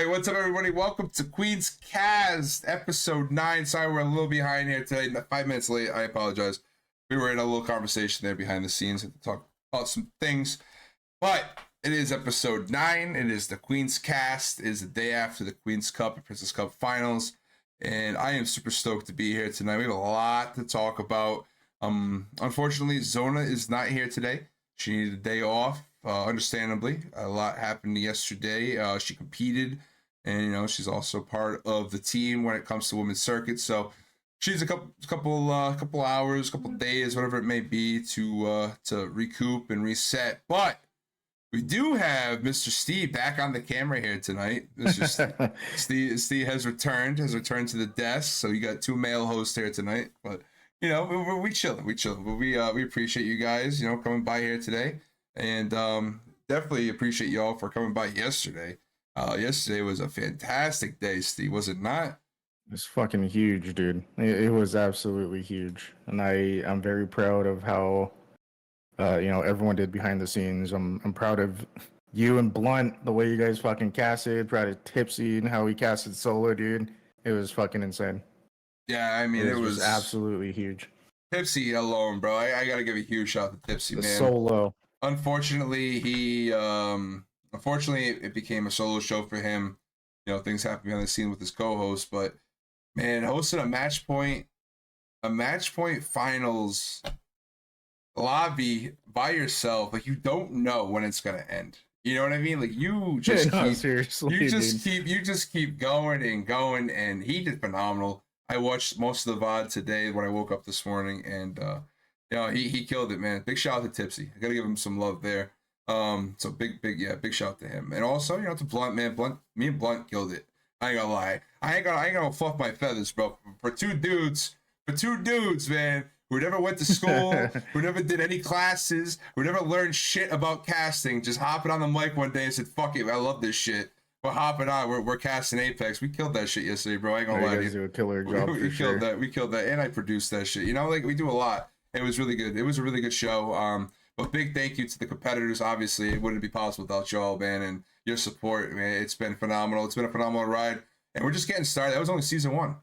right, what's up, everybody? Welcome to Queen's Cast, episode 9. Sorry, we're a little behind here today. 5 minutes late. I apologize. We were in a little conversation there behind the scenes to talk about some things. But it is episode 9. It is the Queen's Cast. It is the day after the Queen's Cup and Princess Cup finals. And I am super stoked to be here tonight. We have a lot to talk about. Unfortunately, Zona is not here today. She needed a day off. Understandably, a lot happened yesterday. She competed, and she's also part of the team when it comes to women's circuit. So she's a couple hours, couple days, whatever it may be, to recoup and reset. But we do have Mr. Stee back on the camera here tonight. Mr. Stee has returned to the desk. So you got 2 male hosts here tonight. But we chilling. But we appreciate you guys, coming by here today. And definitely appreciate y'all for coming by yesterday. Yesterday was a fantastic day, Steve, was it not? It's fucking huge, dude. It was absolutely huge. And I'm very proud of how everyone did behind the scenes. I'm proud of you and Blunt, the way you guys fucking casted, proud of Tipsy and how he casted solo, dude. It was fucking insane. Yeah, I mean it was absolutely huge. Tipsy alone, bro. I gotta give a huge shout to Tipsy, man. Solo. Unfortunately, it became a solo show for him. Things happen behind the scene with his co-host, but man, hosting a match point finals lobby by yourself, like you don't know when it's gonna end. You know what I mean? Like you just keep going and going, and he did phenomenal. I watched most of the VOD today when I woke up this morning, and he killed it, man. Big shout out to Tipsy. I gotta give him some love there. So big shout out to him. And also, to Blunt, man. Me and Blunt killed it. I ain't gonna lie. I ain't gonna fluff my feathers, bro. For two dudes, man, who never went to school, who never did any classes, who never learned shit about casting, just hopping on the mic one day and said, fuck it, I love this shit. We're hopping on. We're casting Apex. We killed that shit yesterday, bro. I ain't gonna lie to you. Do a killer job. We killed that. We killed that, and I produced that shit. We do a lot. It was really good. It was a really good show. But big thank you to the competitors. Obviously, it wouldn't be possible without y'all, man, and your support, man. It's been phenomenal. It's been a phenomenal ride, and we're just getting started. That was only season 1.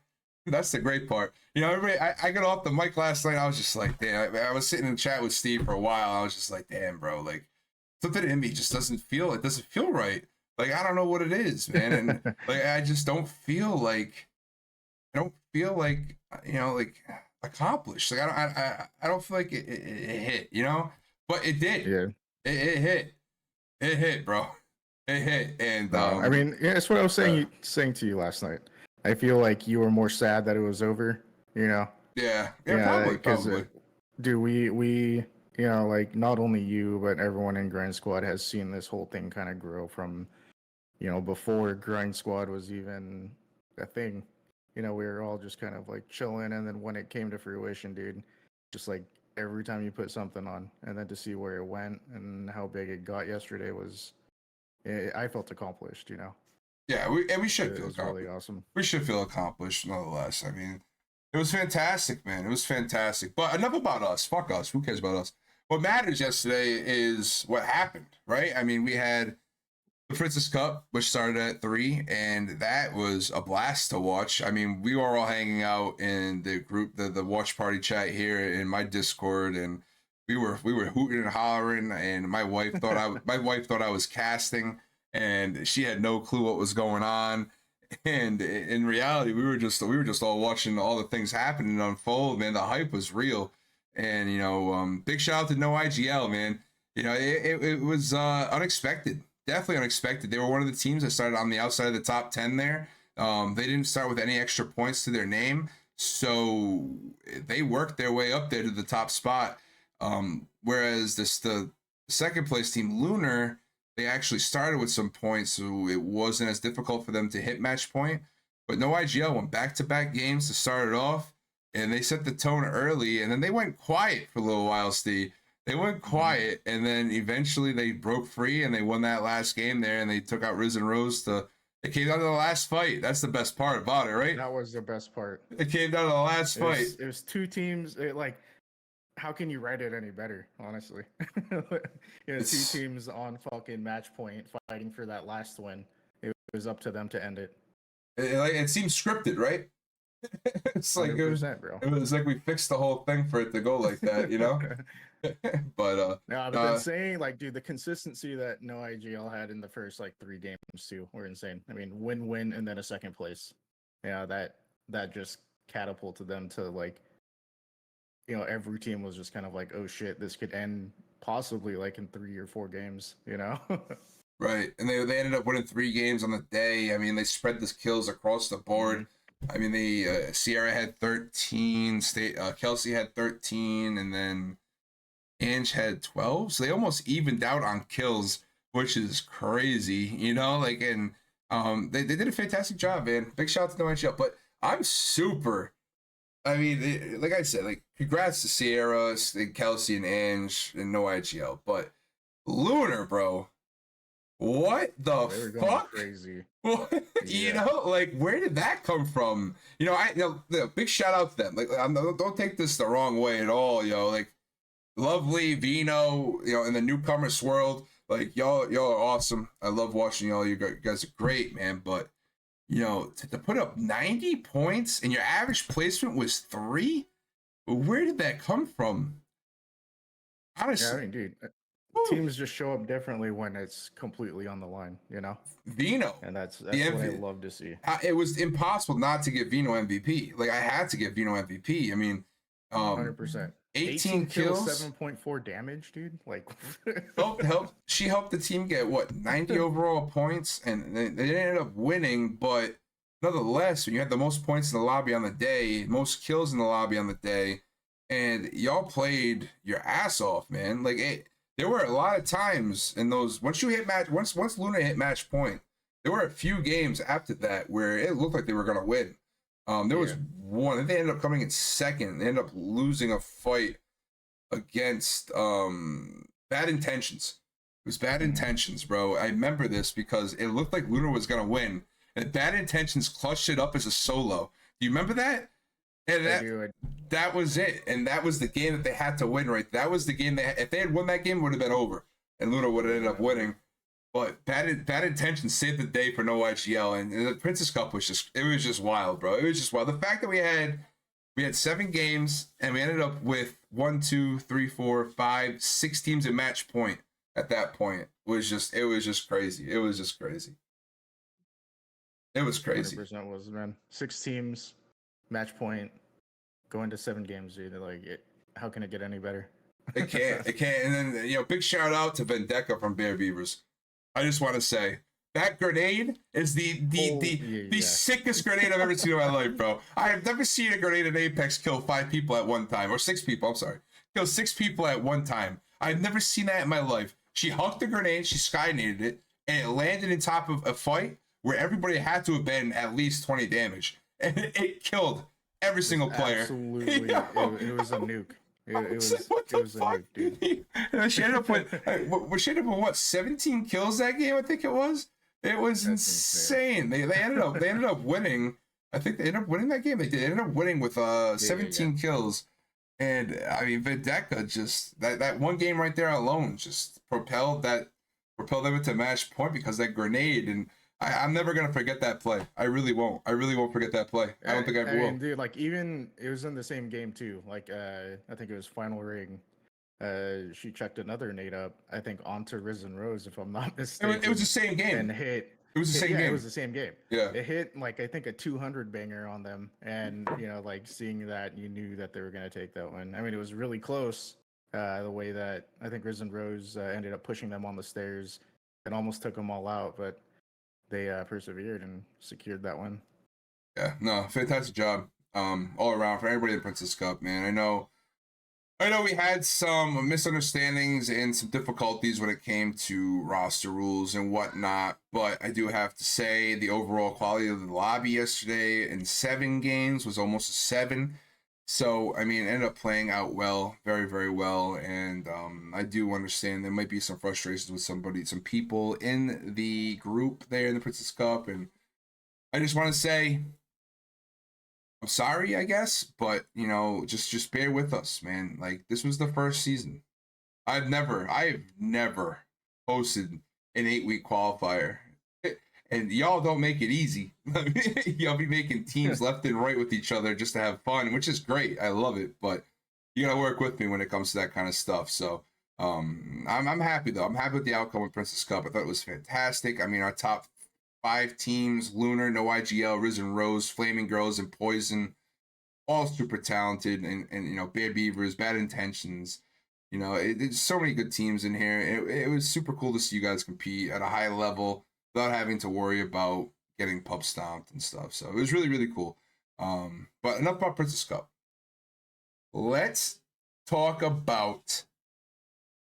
That's the great part. Everybody. I got off the mic last night. I was just like, damn. I was sitting in chat with Steve for a while. I was just like, damn, bro. Like something in me just doesn't feel. It doesn't feel right. Like I don't know what it is, man, and like I just don't feel like. Like accomplished. Like I don't feel like it hit, but it did. Yeah, it hit, bro. It hit, and I mean, yeah, that's what I was saying to you last night. I feel like you were more sad that it was over. Yeah, probably. Dude, we like not only you but everyone in Grind Squad has seen this whole thing kind of grow from, before Grind Squad was even a thing. We were all just kind of like chilling, and then when it came to fruition, dude, just like every time you put something on, and then to see where it went and how big it got yesterday I felt accomplished, Yeah, we should feel accomplished. Really awesome. We should feel accomplished, nonetheless. I mean, it was fantastic, man. It was fantastic. But enough about us. Fuck us. Who cares about us? What matters yesterday is what happened, right? I mean, we had the Princess Cup, which started at 3, and that was a blast to watch. I mean, we were all hanging out in the group, the watch party chat here in my Discord, and we were hooting and hollering. And my wife thought I was casting, and she had no clue what was going on. And in reality, we were just all watching all the things happening and unfold. Man, the hype was real, and big shout out to No IGL, man. It was unexpected. Definitely unexpected. They were one of the teams that started on the outside of the top 10 there. They didn't start with any extra points to their name, so they worked their way up there to the top spot. Whereas the second place team, Lunar, they actually started with some points, so it wasn't as difficult for them to hit match point. But No IGL went back-to-back games to start it off, and they set the tone early, and then they went quiet for a little while, Steve. They went quiet, and then eventually they broke free, and they won that last game there, and they took out Riz and Rose it came down to the last fight. That's the best part about it, right? That was the best part. It came down to the last fight. It was 2 teams. How can you write it any better, honestly? 2 teams on fucking match point fighting for that last win. It was up to them to end it. It seems scripted, right? It's like bro. it was like we fixed the whole thing for it to go like that, you know. But then saying like, dude, the consistency that no IGL had in the first like 3 games too were insane. I mean, win, and then a second place. Yeah, that just catapulted them to like, you know, every team was just kind of like, oh shit, this could end possibly like in 3 or 4 games, you know. Right, and they ended up winning 3 games on the day. I mean, they spread the kills across the board. I mean, they Sierra had 13, Kelsey had 13, and then Ange had 12. So they almost evened out on kills, which is crazy, you know. Like, and they did a fantastic job, man. Big shout out to No NHL. But I'm super. I mean, like I said, like congrats to Sierra, Kelsey, and Ange, and No IGL. But Lunar, bro. What the fuck? Crazy. You know, like where did that come from? You know, big shout out to them. Like, don't take this the wrong way at all, yo. Like, lovely Vino, you know, in the newcomers world. Like, y'all are awesome. I love watching y'all. You guys are great, man. But you know, to put up 90 points and your average placement was 3, where did that come from? Honestly, yeah, I mean, dude. Teams just show up differently when it's completely on the line, you know. Vino, and that's what I love to see. It was impossible not to give Vino MVP. Like I had to give Vino MVP. I mean, 100%. 18 kills, 7.4 damage, dude. Like, She helped the team get what 90 overall points, and they ended up winning. But nonetheless, when you had the most points in the lobby on the day, most kills in the lobby on the day, and y'all played your ass off, man. Like there were a lot of times in those once Luna hit match point, there were a few games after that where it looked like they were gonna win. There was one. They ended up coming in second. They ended up losing a fight against Bad Intentions. It was Bad Intentions, bro. I remember this because it looked like Luna was gonna win, and Bad Intentions clutched it up as a solo. Do you remember that? And that was it. And that was the game that they had to win, right? That was the game if they had won that game, it would have been over. And Luna would have ended up winning. But Bad Intentions saved the day for No IGL. And the Princess Cup was just wild, bro. It was just wild. The fact that we had 7 games and we ended up with 1, 2, 3, 4, 5, 6 teams in match point at that point it was just crazy. It was just crazy. It was crazy. 100% was, man. 6 teams, match point, going to 7 games, dude. How can it get any better? It can't. And then, you know, big shout out to Vendeka from Bear Beavers. I just want to say that grenade is the sickest grenade I've ever seen in my life, bro. I have never seen a grenade in Apex kill 5 people at one time, or 6 people. I'm sorry, kill 6 people at one time. I've never seen that in my life. She hucked the grenade, she skynaded it, and it landed in top of a fight where everybody had to have been at least 20 damage, and it killed every single player. Absolutely, it was a nuke. It was a nuke, dude. She ended up with what 17 kills that game, I think it was. It was insane. They ended up winning. I think they ended up winning that game. They ended up winning with 17 kills. And I mean, Vendeka just that one game right there alone just propelled them into match point because that grenade. And I'm never gonna forget that play. I really won't. I really won't forget that play. I don't think I will. Dude, like even it was in the same game too. Like I think it was final ring. She checked another nade up. I think onto Risen Rose, if I'm not mistaken. It was the same game. And hit. It was the same game. It was the same game. Yeah. It hit like I think a 200 banger on them, and you know, like seeing that, you knew that they were gonna take that one. I mean, it was really close. The way that I think Risen Rose ended up pushing them on the stairs and almost took them all out, but they persevered and secured that one. Yeah, no, fantastic job all around for everybody in Princess Cup, man. I know we had some misunderstandings and some difficulties when it came to roster rules and whatnot, but I do have to say the overall quality of the lobby yesterday in 7 games was almost a 7. So, I mean, it ended up playing out well, very, very well. And I do understand there might be some frustrations with some people in the group there in the Princess Cup. And I just want to say, I'm sorry, I guess, but, you know, just bear with us, man. Like, this was the first season. I've never hosted an 8-week qualifier. And y'all don't make it easy. Y'all be making teams left and right with each other just to have fun, which is great. I love it. But you gotta work with me when it comes to that kind of stuff. So I'm happy though. I'm happy with the outcome of Princess Cup. I thought it was fantastic. I mean, our top 5 teams: Lunar, No IGL, Risen Rose, Flaming Girls, and Poison, all super talented. And you know, Bad Beavers, Bad Intentions. You know, it's so many good teams in here. It was super cool to see you guys compete at a high level without having to worry about getting pub stomped and stuff. So it was really, really cool. But enough about Princess Cup. Let's talk about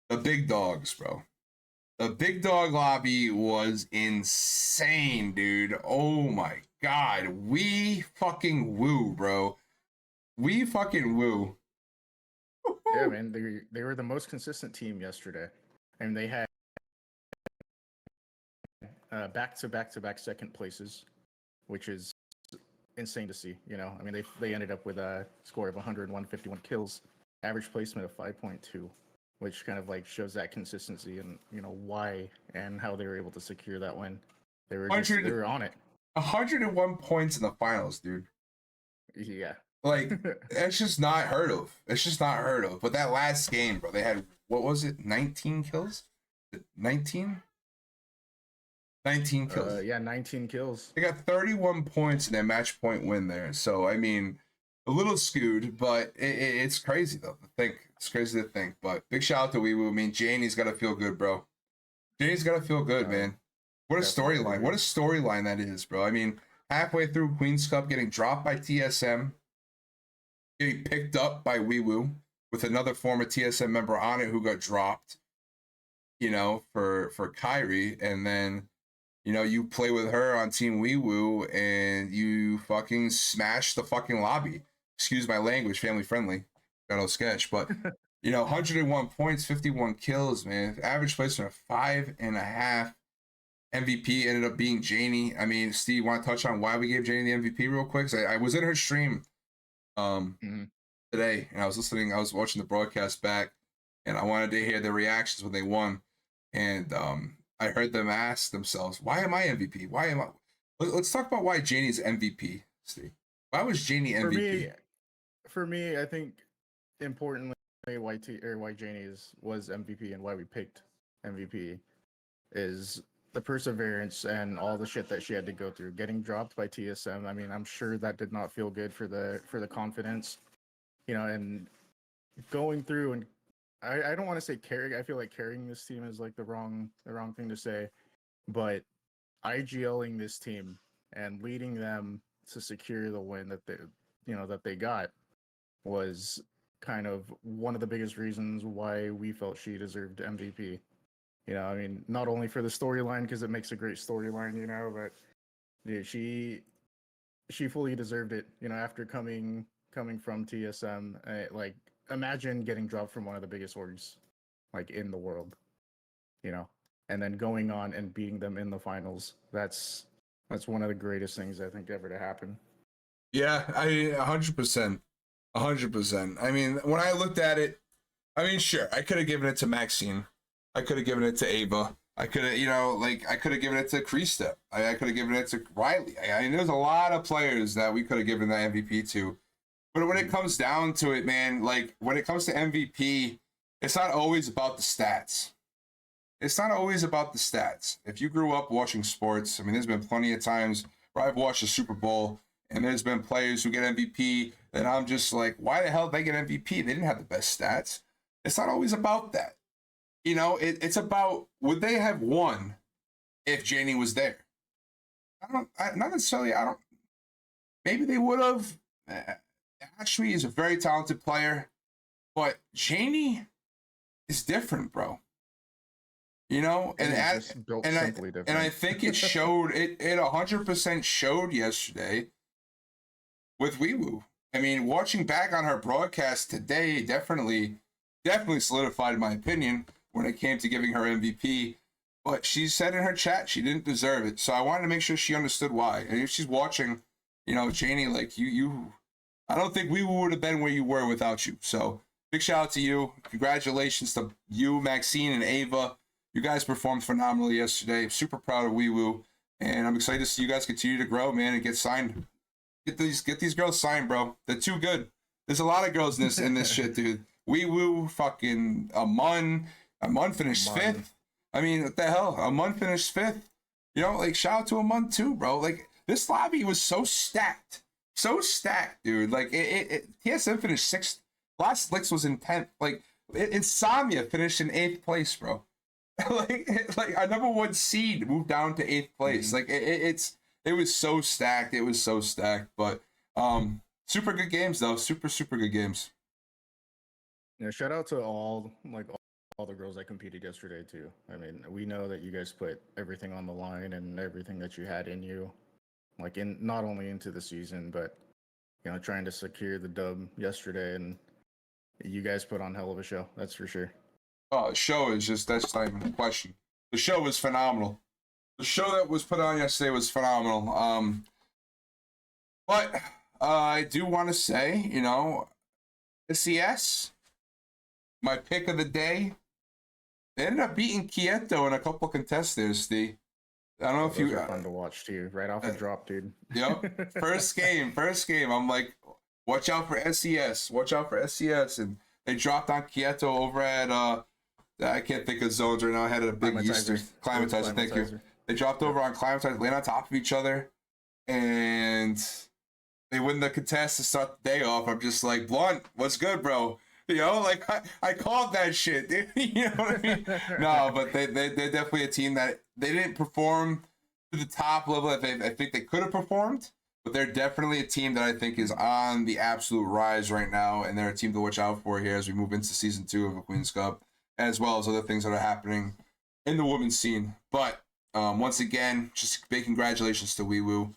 the big dogs, bro. The big dog lobby was insane, dude. Oh my god. We fucking woo, bro. We fucking woo. Yeah, man, they were the most consistent team yesterday, and they had back-to-back second places, which is insane to see. You know, I mean, they ended up with a score of 151 kills, average placement of 5.2, which kind of like shows that consistency and you know why and how they were able to secure that win. They were on it. 101 points in the finals, dude. Yeah. Like, it's just not heard of. It's just not heard of. But that last game, bro, they had, what was it, 19 kills? 19? 19 kills. Yeah, 19 kills. They got 31 points in their match point win there. So, I mean, a little skewed, but it's crazy, though, to think. It's crazy to think. But big shout out to Weewoo. I mean, Janie's got to feel good, bro. Janie's got to feel good, man. What a storyline. What a storyline that is, bro. I mean, halfway through Queen's Cup, getting dropped by TSM, getting picked up by Weewoo with another former TSM member on it who got dropped, you know, for Kyrie. And then, you know, you play with her on Team Weewoo and you fucking smash the fucking lobby. Excuse my language, family friendly. Got no sketch, but, you know, 101 points, 51 kills, man. Average placement of 5.5. MVP ended up being Janie. I mean, Steve, want to touch on why we gave Janie the MVP real quick? I was in her stream today, and I was watching the broadcast back, and I wanted to hear their reactions when they won. And I heard them ask themselves, why am I MVP? Why am I? Let's talk about why Janie's MVP, Steve. Why was Janie MVP? For me, I think importantly why Janie was MVP and why we picked MVP is the perseverance and all the shit that she had to go through. Getting dropped by TSM, I mean, I'm sure that did not feel good for the confidence, you know, and going through and I don't want to say carrying. I feel like carrying this team is like the wrong thing to say, but IGLing this team and leading them to secure the win that they got was kind of one of the biggest reasons why we felt she deserved MVP. You know, I mean, not only for the storyline, because it makes a great storyline, you know, but dude, she fully deserved it. You know, after coming from TSM, like imagine getting dropped from one of the biggest orgs, like in the world, you know, and then going on and beating them in the finals. That's one of the greatest things I think ever to happen. Yeah, 100%. 100%. I mean, when I looked at it, I mean, sure, I could have given it to Maxine. I could have given it to Ava. I could have, you know, like, I could have given it to Krista. I could have given it to Riley. I mean, there's a lot of players that we could have given the MVP to. But when it comes down to it, man, like, when it comes to MVP, it's not always about the stats. It's not always about the stats. If you grew up watching sports, I mean, there's been plenty of times where I've watched the Super Bowl, and there's been players who get MVP, and I'm just like, why the hell did they get MVP? They didn't have the best stats. It's not always about that. You know, it's about, would they have won if Janie was there? Not necessarily, maybe they would have. Ashley is a very talented player, but Janie is different, bro. You know, and I think it showed, it 100% showed yesterday with Weewoo. I mean, watching back on her broadcast today definitely solidified my opinion when it came to giving her MVP. But she said in her chat she didn't deserve it. So I wanted to make sure she understood why. And if she's watching, you know, Janie, like you I don't think we would have been where you were without you. So big shout out to you. Congratulations to you, Maxine, and Ava. You guys performed phenomenally yesterday. Super proud of Weewoo. And I'm excited to see you guys continue to grow, man, and get signed. Get these girls signed, bro. They're too good. There's a lot of girls in this shit, dude. Wee Woo, fucking Amun finished fifth. I mean, what the hell? Amun finished fifth. You know, like shout out to Amun too, bro. Like this lobby was so stacked, dude. Like TSM finished sixth. Last Licks was in 10th. Like Insomnia finished in 8th place, bro. like our number 1 seed moved down to 8th place. Like it was so stacked. It was so stacked. But super good games though. Super good games. Yeah, shout out to all the girls that competed yesterday too. I mean, we know that you guys put everything on the line and everything that you had in you, like in not only into the season, but you know, trying to secure the dub yesterday, and you guys put on hell of a show. That's for sure. Oh, the show is that's not even a question. The show was phenomenal. The show that was put on yesterday was phenomenal. But I do want to say, you know, SES, my pick of the day, they ended up beating Quieto in a couple contests there, Steve. I don't know if you... fun to watch, too. Right off the drop, dude. Yep. First game. I'm like, watch out for SES. Watch out for SES. And they dropped on Quieto over at... I can't think of zones right now. I had a big Climatizer. Thank you. They dropped over on Climatizer, laying on top of each other. And they win the contest to start the day off. I'm just like, Blunt, what's good, bro? You know, like I called that shit, dude. You know what I mean? No, but they're definitely a team that they didn't perform to the top level that I think they could have performed, but they're definitely a team that I think is on the absolute rise right now, and they're a team to watch out for here as we move into season 2 of the Queen's Cup, as well as other things that are happening in the women's scene. But once again, just big congratulations to Wee Woo.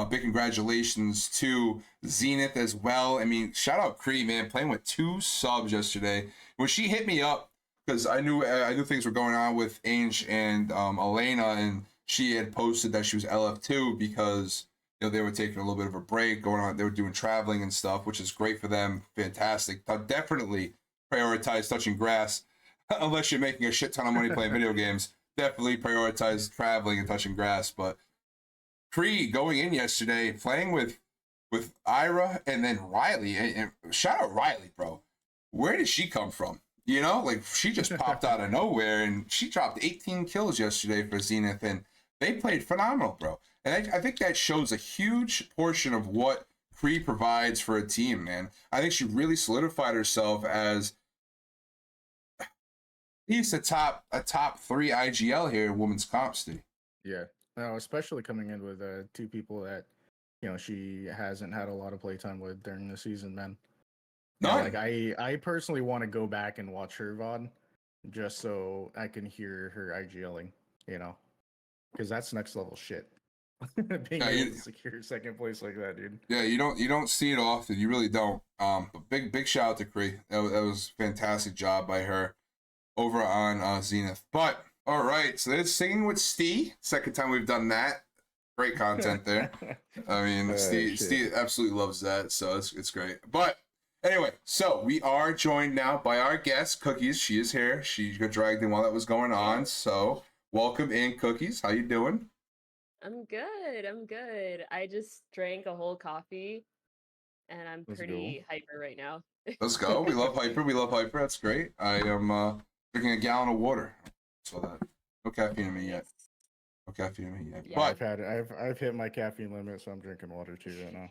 Big congratulations to Zenith as well. I mean, shout out Cree, man, playing with 2 subs yesterday. When she hit me up, because I knew things were going on with Ange and Elena, and she had posted that she was LF2 because you know they were taking a little bit of a break going on. They were doing traveling and stuff, which is great for them. Fantastic. Definitely prioritize touching grass unless you're making a shit ton of money playing video games. Definitely prioritize traveling and touching grass, but. Cree going in yesterday, playing with Ira and then Riley. And shout out Riley, bro. Where did she come from? You know, like she just popped out of nowhere and she dropped 18 kills yesterday for Zenith, and they played phenomenal, bro. And I think that shows a huge portion of what Cree provides for a team, man. I think she really solidified herself as he's a top 3 IGL here in women's comp, Steve. Yeah. Especially coming in with 2 people that, you know, she hasn't had a lot of playtime with during the season, man. No, like I personally want to go back and watch her VOD just so I can hear her IGLing, you know, because that's next level shit. Being able to secure 2nd place like that, dude. Yeah, you don't see it often. You really don't. But big shout out to Cree. That was a fantastic job by her over on Zenith. But all right, so it's singing with Stee. Second time we've done that. Great content there. I mean, Stee absolutely loves that, so it's great. But anyway, so we are joined now by our guest, Cookiez. She is here. She got dragged in while that was going on. So welcome in, Cookiez. How you doing? I'm good. I just drank a whole coffee, and I'm pretty hyper right now. Let's go. We love hyper. That's great. I am drinking a gallon of water. So that no caffeine in me yet. Yeah, but I've hit my caffeine limit, so I'm drinking water too right now.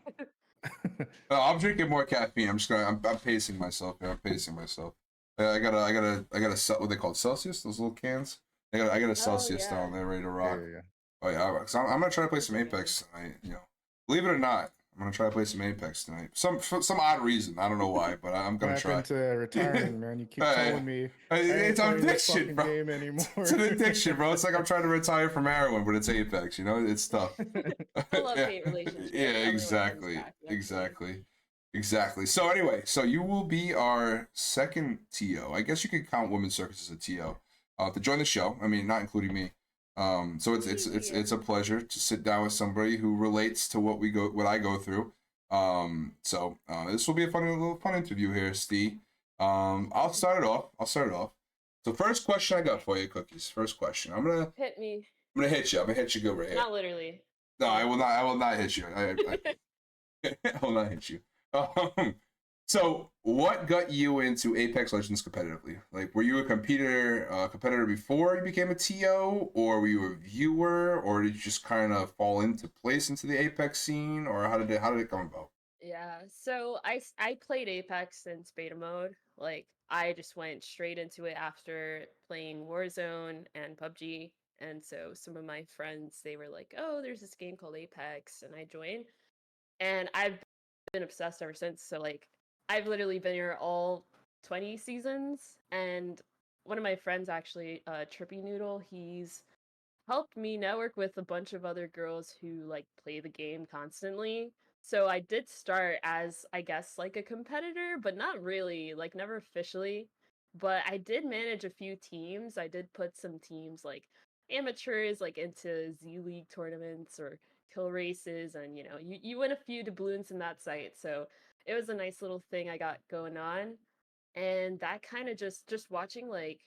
I'm drinking more caffeine. I'm pacing myself here. I got a what they call Celsius, those little cans. I got a Celsius down there ready to rock. Yeah. Oh yeah, so I'm gonna try to play some Apex tonight. You know, believe it or not, I'm gonna try to play some Apex tonight. For some odd reason, I don't know why, but I'm gonna try. To retiring, man. You keep telling me it's addiction, bro. Game anymore. It's an addiction, bro. It's like I'm trying to retire from heroin, but it's Apex. You know, it's tough. Love-hate relationship. Yeah, exactly. So anyway, so you will be our second TO. I guess you could count Women's Circus as a TO to join the show. I mean, not including me. So it's a pleasure to sit down with somebody who relates to what I go through. So this will be a little fun interview here, Steve. I'll start it off. So first question I got for you, Cookiez. First question. I'm gonna hit me. I'm gonna hit you. I'm gonna hit you good right here. Not literally. No, I will not. I will not hit you. I will not hit you. So what got you into Apex Legends competitively? Like, were you a competitor before you became a TO, or were you a viewer, or did you just kind of fall into place into the Apex scene, or how did it come about? Yeah, so I played Apex since beta mode. Like I just went straight into it after playing Warzone and PUBG. And so some of my friends, they were like, "Oh, there's this game called Apex," and I joined. And I've been obsessed ever since. So like I've literally been here all 20 seasons. And one of my friends actually, Trippy Noodle, he's helped me network with a bunch of other girls who like play the game constantly. So I did start as, I guess, like a competitor, but not really, like never officially. But I did manage a few teams. I did put some teams like amateurs like into Z League tournaments or kill races, and you win a few doubloons in that site. So it was a nice little thing I got going on. And that kind of just watching like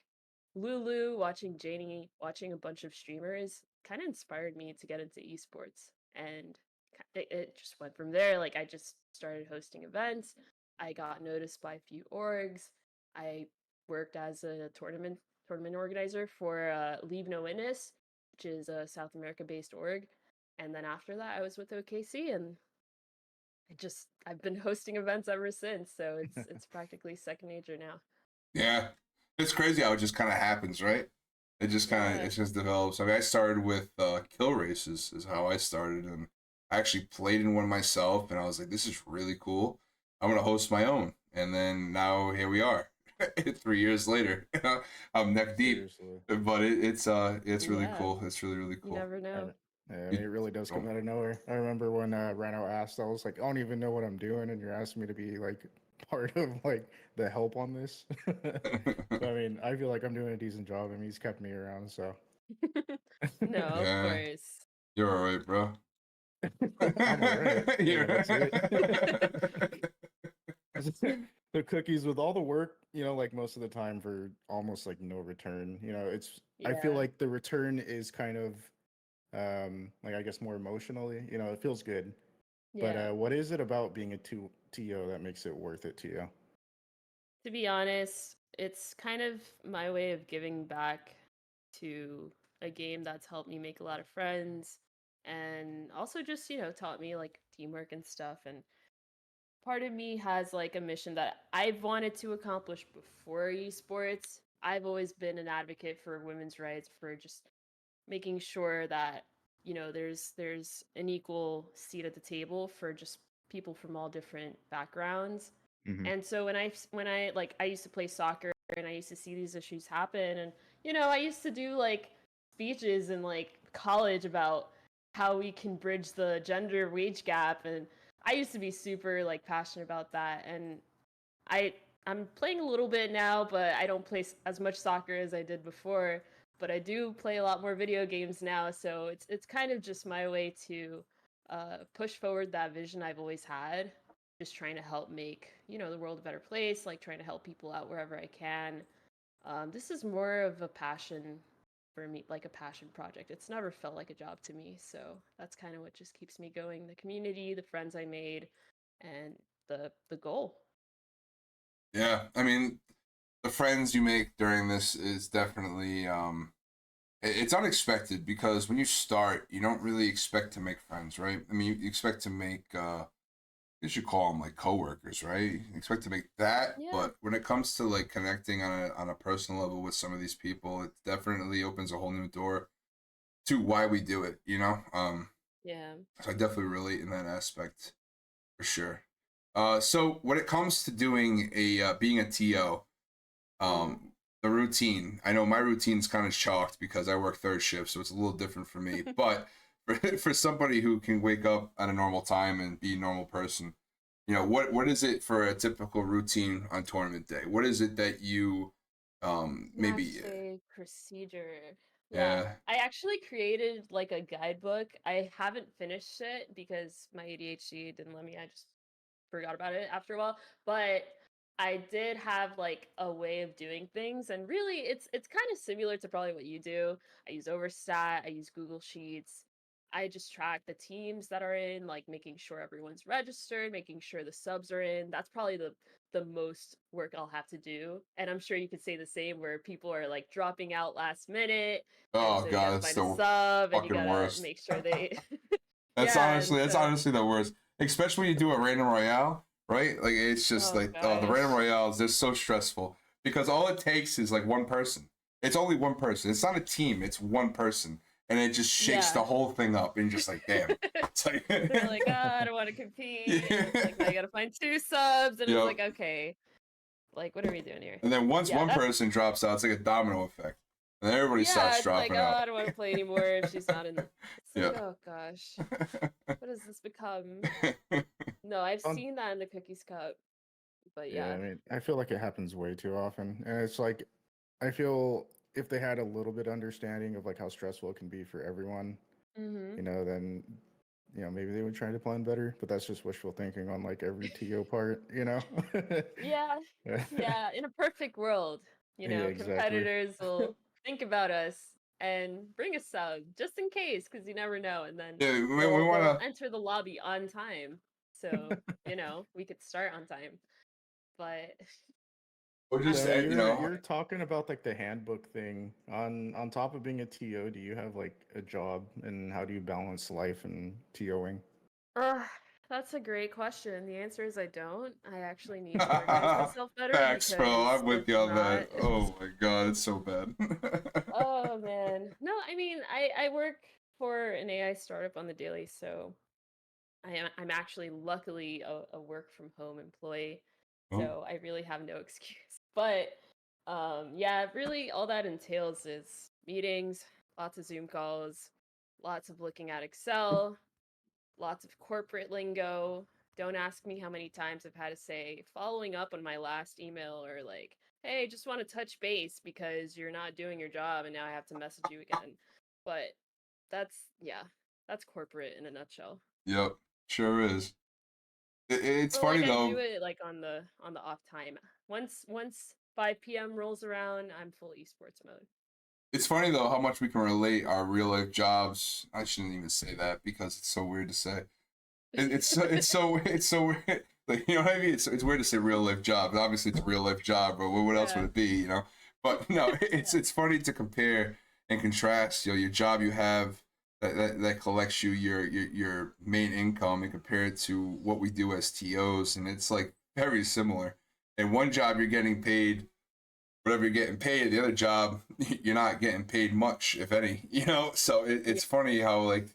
Lulu, watching Janie, watching a bunch of streamers kind of inspired me to get into esports. And it just went from there. Like I just started hosting events. I got noticed by a few orgs. I worked as a tournament organizer for Leave No Witness, which is a South America based org. And then after that, I was with OKC, and I've been hosting events ever since. So it's practically second nature now. Yeah, it's crazy how it just kind of happens, right? Yeah. It just develops. I mean, I started with kill races is how I started, and I actually played in one myself, and I was like, this is really cool. I'm gonna host my own, and then now here we are, 3 years later. I'm neck deep, Seriously. but it's really Yeah. cool. It's really You cool. never know. Yeah, I mean, You- it really does come oh. out of nowhere. I remember when Ryno asked, I was like, I don't even know what I'm doing, and you're asking me to be like part of like the help on this. So I mean, I feel like I'm doing a decent job. I mean, he's kept me around, so No, of Yeah, course. you're all right, bro. I'm all right. Yeah, You're- that's it. The cookies with all the work, like most of the time for almost like no return. I feel Yeah. like the return is kind of like I guess more emotionally. It feels good. But Yeah. what is it about being a TO that makes it worth it to you? To be honest, it's kind of my way of giving back to a game that's helped me make a lot of friends and also just, taught me like teamwork and stuff. And part of me has like a mission that I've wanted to accomplish before esports. I've always been an advocate for women's rights, for just making sure that there's an equal seat at the table for just people from all different backgrounds. Hmm. And so when I like I used to play soccer, and I used to see these issues happen, and I used to do like speeches in like college about how we can bridge the gender wage gap, and I used to be super like passionate about that. And I I'm playing a little bit now, but I don't play as much soccer as I did before. But I do play a lot more video games now, so it's kind of just my way to push forward that vision I've always had. Just trying to help make the world a better place, like trying to help people out wherever I can. This is more of a passion for me, like a passion project. It's never felt like a job to me, so that's kind of what just keeps me going. The community, the friends I made, and the goal. Yeah, I mean, the friends you make during this is definitely it's unexpected because when you start, you don't really expect to make friends, right? I mean, you expect to make you should call them like coworkers, right? You expect to make that, Yeah. but when it comes to like connecting on a personal level with some of these people, it definitely opens a whole new door to why we do it, you know? Yeah. So I definitely relate in that aspect for sure. So when it comes to doing a being a TO, Mm. the routine. I know my routine's kind of chalked because I work third shift, so it's a little different for me. But for somebody who can wake up at a normal time and be a normal person, what is it for a typical routine on tournament day? What is it that you Match maybe day procedure. Yeah. yeah. I actually created like a guidebook. I haven't finished it because my ADHD didn't let me. I just forgot about it after a while. But I did have like a way of doing things, and really it's kind of similar to probably what you do. I use Overstat, I use Google Sheets. I just track the teams that are in, like making sure everyone's registered, making sure the subs are in. That's probably the most work I'll have to do. And I'm sure you could say the same where people are like dropping out last minute, and Oh so you got god, to it's find a the sub and you fucking got to worst. make sure they That's Yeah, and honestly that's so honestly the worst. Especially when you do a random royale, right? Like it's just oh like the random gosh. royales. They're so stressful because all it takes is like one person. It's only one person. It's not a team. It's one person, and it just shakes the Yeah. whole thing up. And you're just like, damn. It's like, They're like, "Ah, I don't want to compete," and it's like now yeah, you got to find two subs, and it's yep. like, okay, like what are we doing here? And then once Yeah, one that's person drops out, it's like a domino effect, and then everybody yeah. starts It's like, dropping oh, out. I don't want to play anymore if she's not in. It's like, Yeah. oh gosh, what has this become? No, I've On seen that in the Cookies Cup, but Yeah, yeah. I mean, I feel like it happens way too often, and it's like I feel if they had a little bit understanding of like how stressful it can be for everyone, Mm-hmm. then maybe they would try to plan better. But that's just wishful thinking on like every TO part. Yeah, Yeah, yeah. In a perfect world, yeah, exactly. competitors will think about us and bring a sub just in case, because you never know. And then Yeah, we they'll want enter the lobby on time, so we could start on time. But or I just So mean, you're talking about like the handbook thing. On top of being a TO, do you have like a job, and how do you balance life and TOing? uh, that's a great question. The answer is I don't. I actually need to organize myself better Facts, bro. because I'm with you on that. Oh my god, it's so bad. oh man. No, I mean, I work for an AI startup on the daily, so I'm actually luckily a work from home employee, Oh, so I really have no excuse. But yeah, really all that entails is meetings, lots of Zoom calls, lots of looking at Excel, lots of corporate lingo. Don't ask me how many times I've had to say following up on my last email or like, hey, just want to touch base because you're not doing your job and now I have to message you again. But yeah, that's corporate in a nutshell. yep, sure is. It's But funny like I do though. it like on the off time. Once 5 p.m. rolls around, I'm full esports mode. It's funny though how much we can relate our real life jobs. I shouldn't even say that because it's so weird to say. It's so weird. Like you know what I mean? It's weird to say real life job. Obviously, it's a real life job, but what else would Yeah. it be? But no, Yeah. it's funny to compare and contrast. Your job you have that collects you your main income and compare it to what we do as TOs, and it's like very similar. And one job you're getting paid whatever you're getting paid. The other job you're not getting paid much, if any. So Yeah. it's funny how like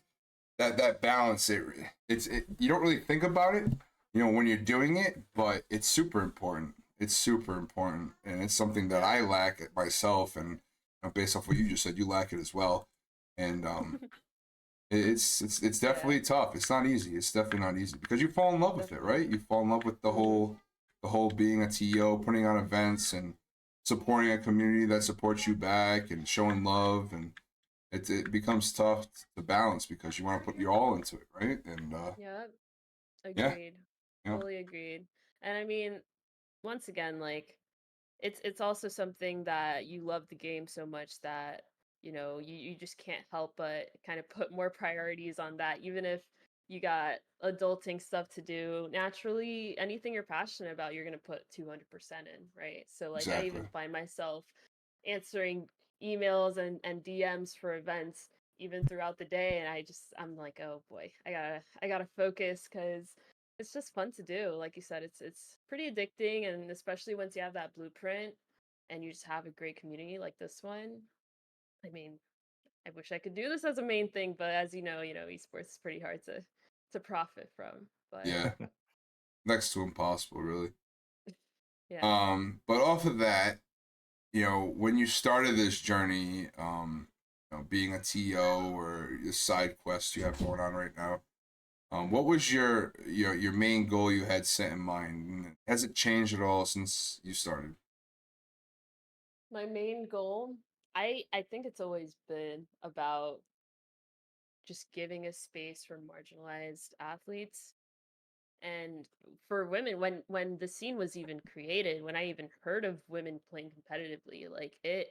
that balance you don't really think about it when you're doing it, but it's super important. It's super important, and it's something that Yeah. I lack it myself, and based off what you just said, you lack it as well. And it's Yeah. definitely tough. It's not easy. It's definitely not easy because you fall in love with it, Definitely. right? You fall in love with the Hmm. whole being a TO, putting on events and supporting a community that supports you back and showing love, and it becomes tough to balance because you want to put your all into it, right? And Yeah. yeah, Agreed. yeah, Fully agreed. And I mean, once again, like it's also something that you love the game so much that you just can't help but kind of put more priorities on that, even if you got adulting stuff to do. Naturally, anything you're passionate about, you're going to put 200% in, right? So like I exactly. even find myself answering emails and DMs for events even throughout the day, and I'm like, oh boy, I gotta focus because it's just fun to do. Like you said, it's pretty addicting, and especially once you have that blueprint and you just have a great community like this one. I mean, I wish I could do this as a main thing, but as esports is pretty hard to profit from. But Yeah, next to impossible, really. yeah. But off of that, when you started this journey, being a TO or the side quest you have going on right now, what was your main goal you had set in mind? Has it changed at all since you started? My main goal, I think it's always been about just giving a space for marginalized athletes And for women, when the scene was even created, when I even heard of women playing competitively, like it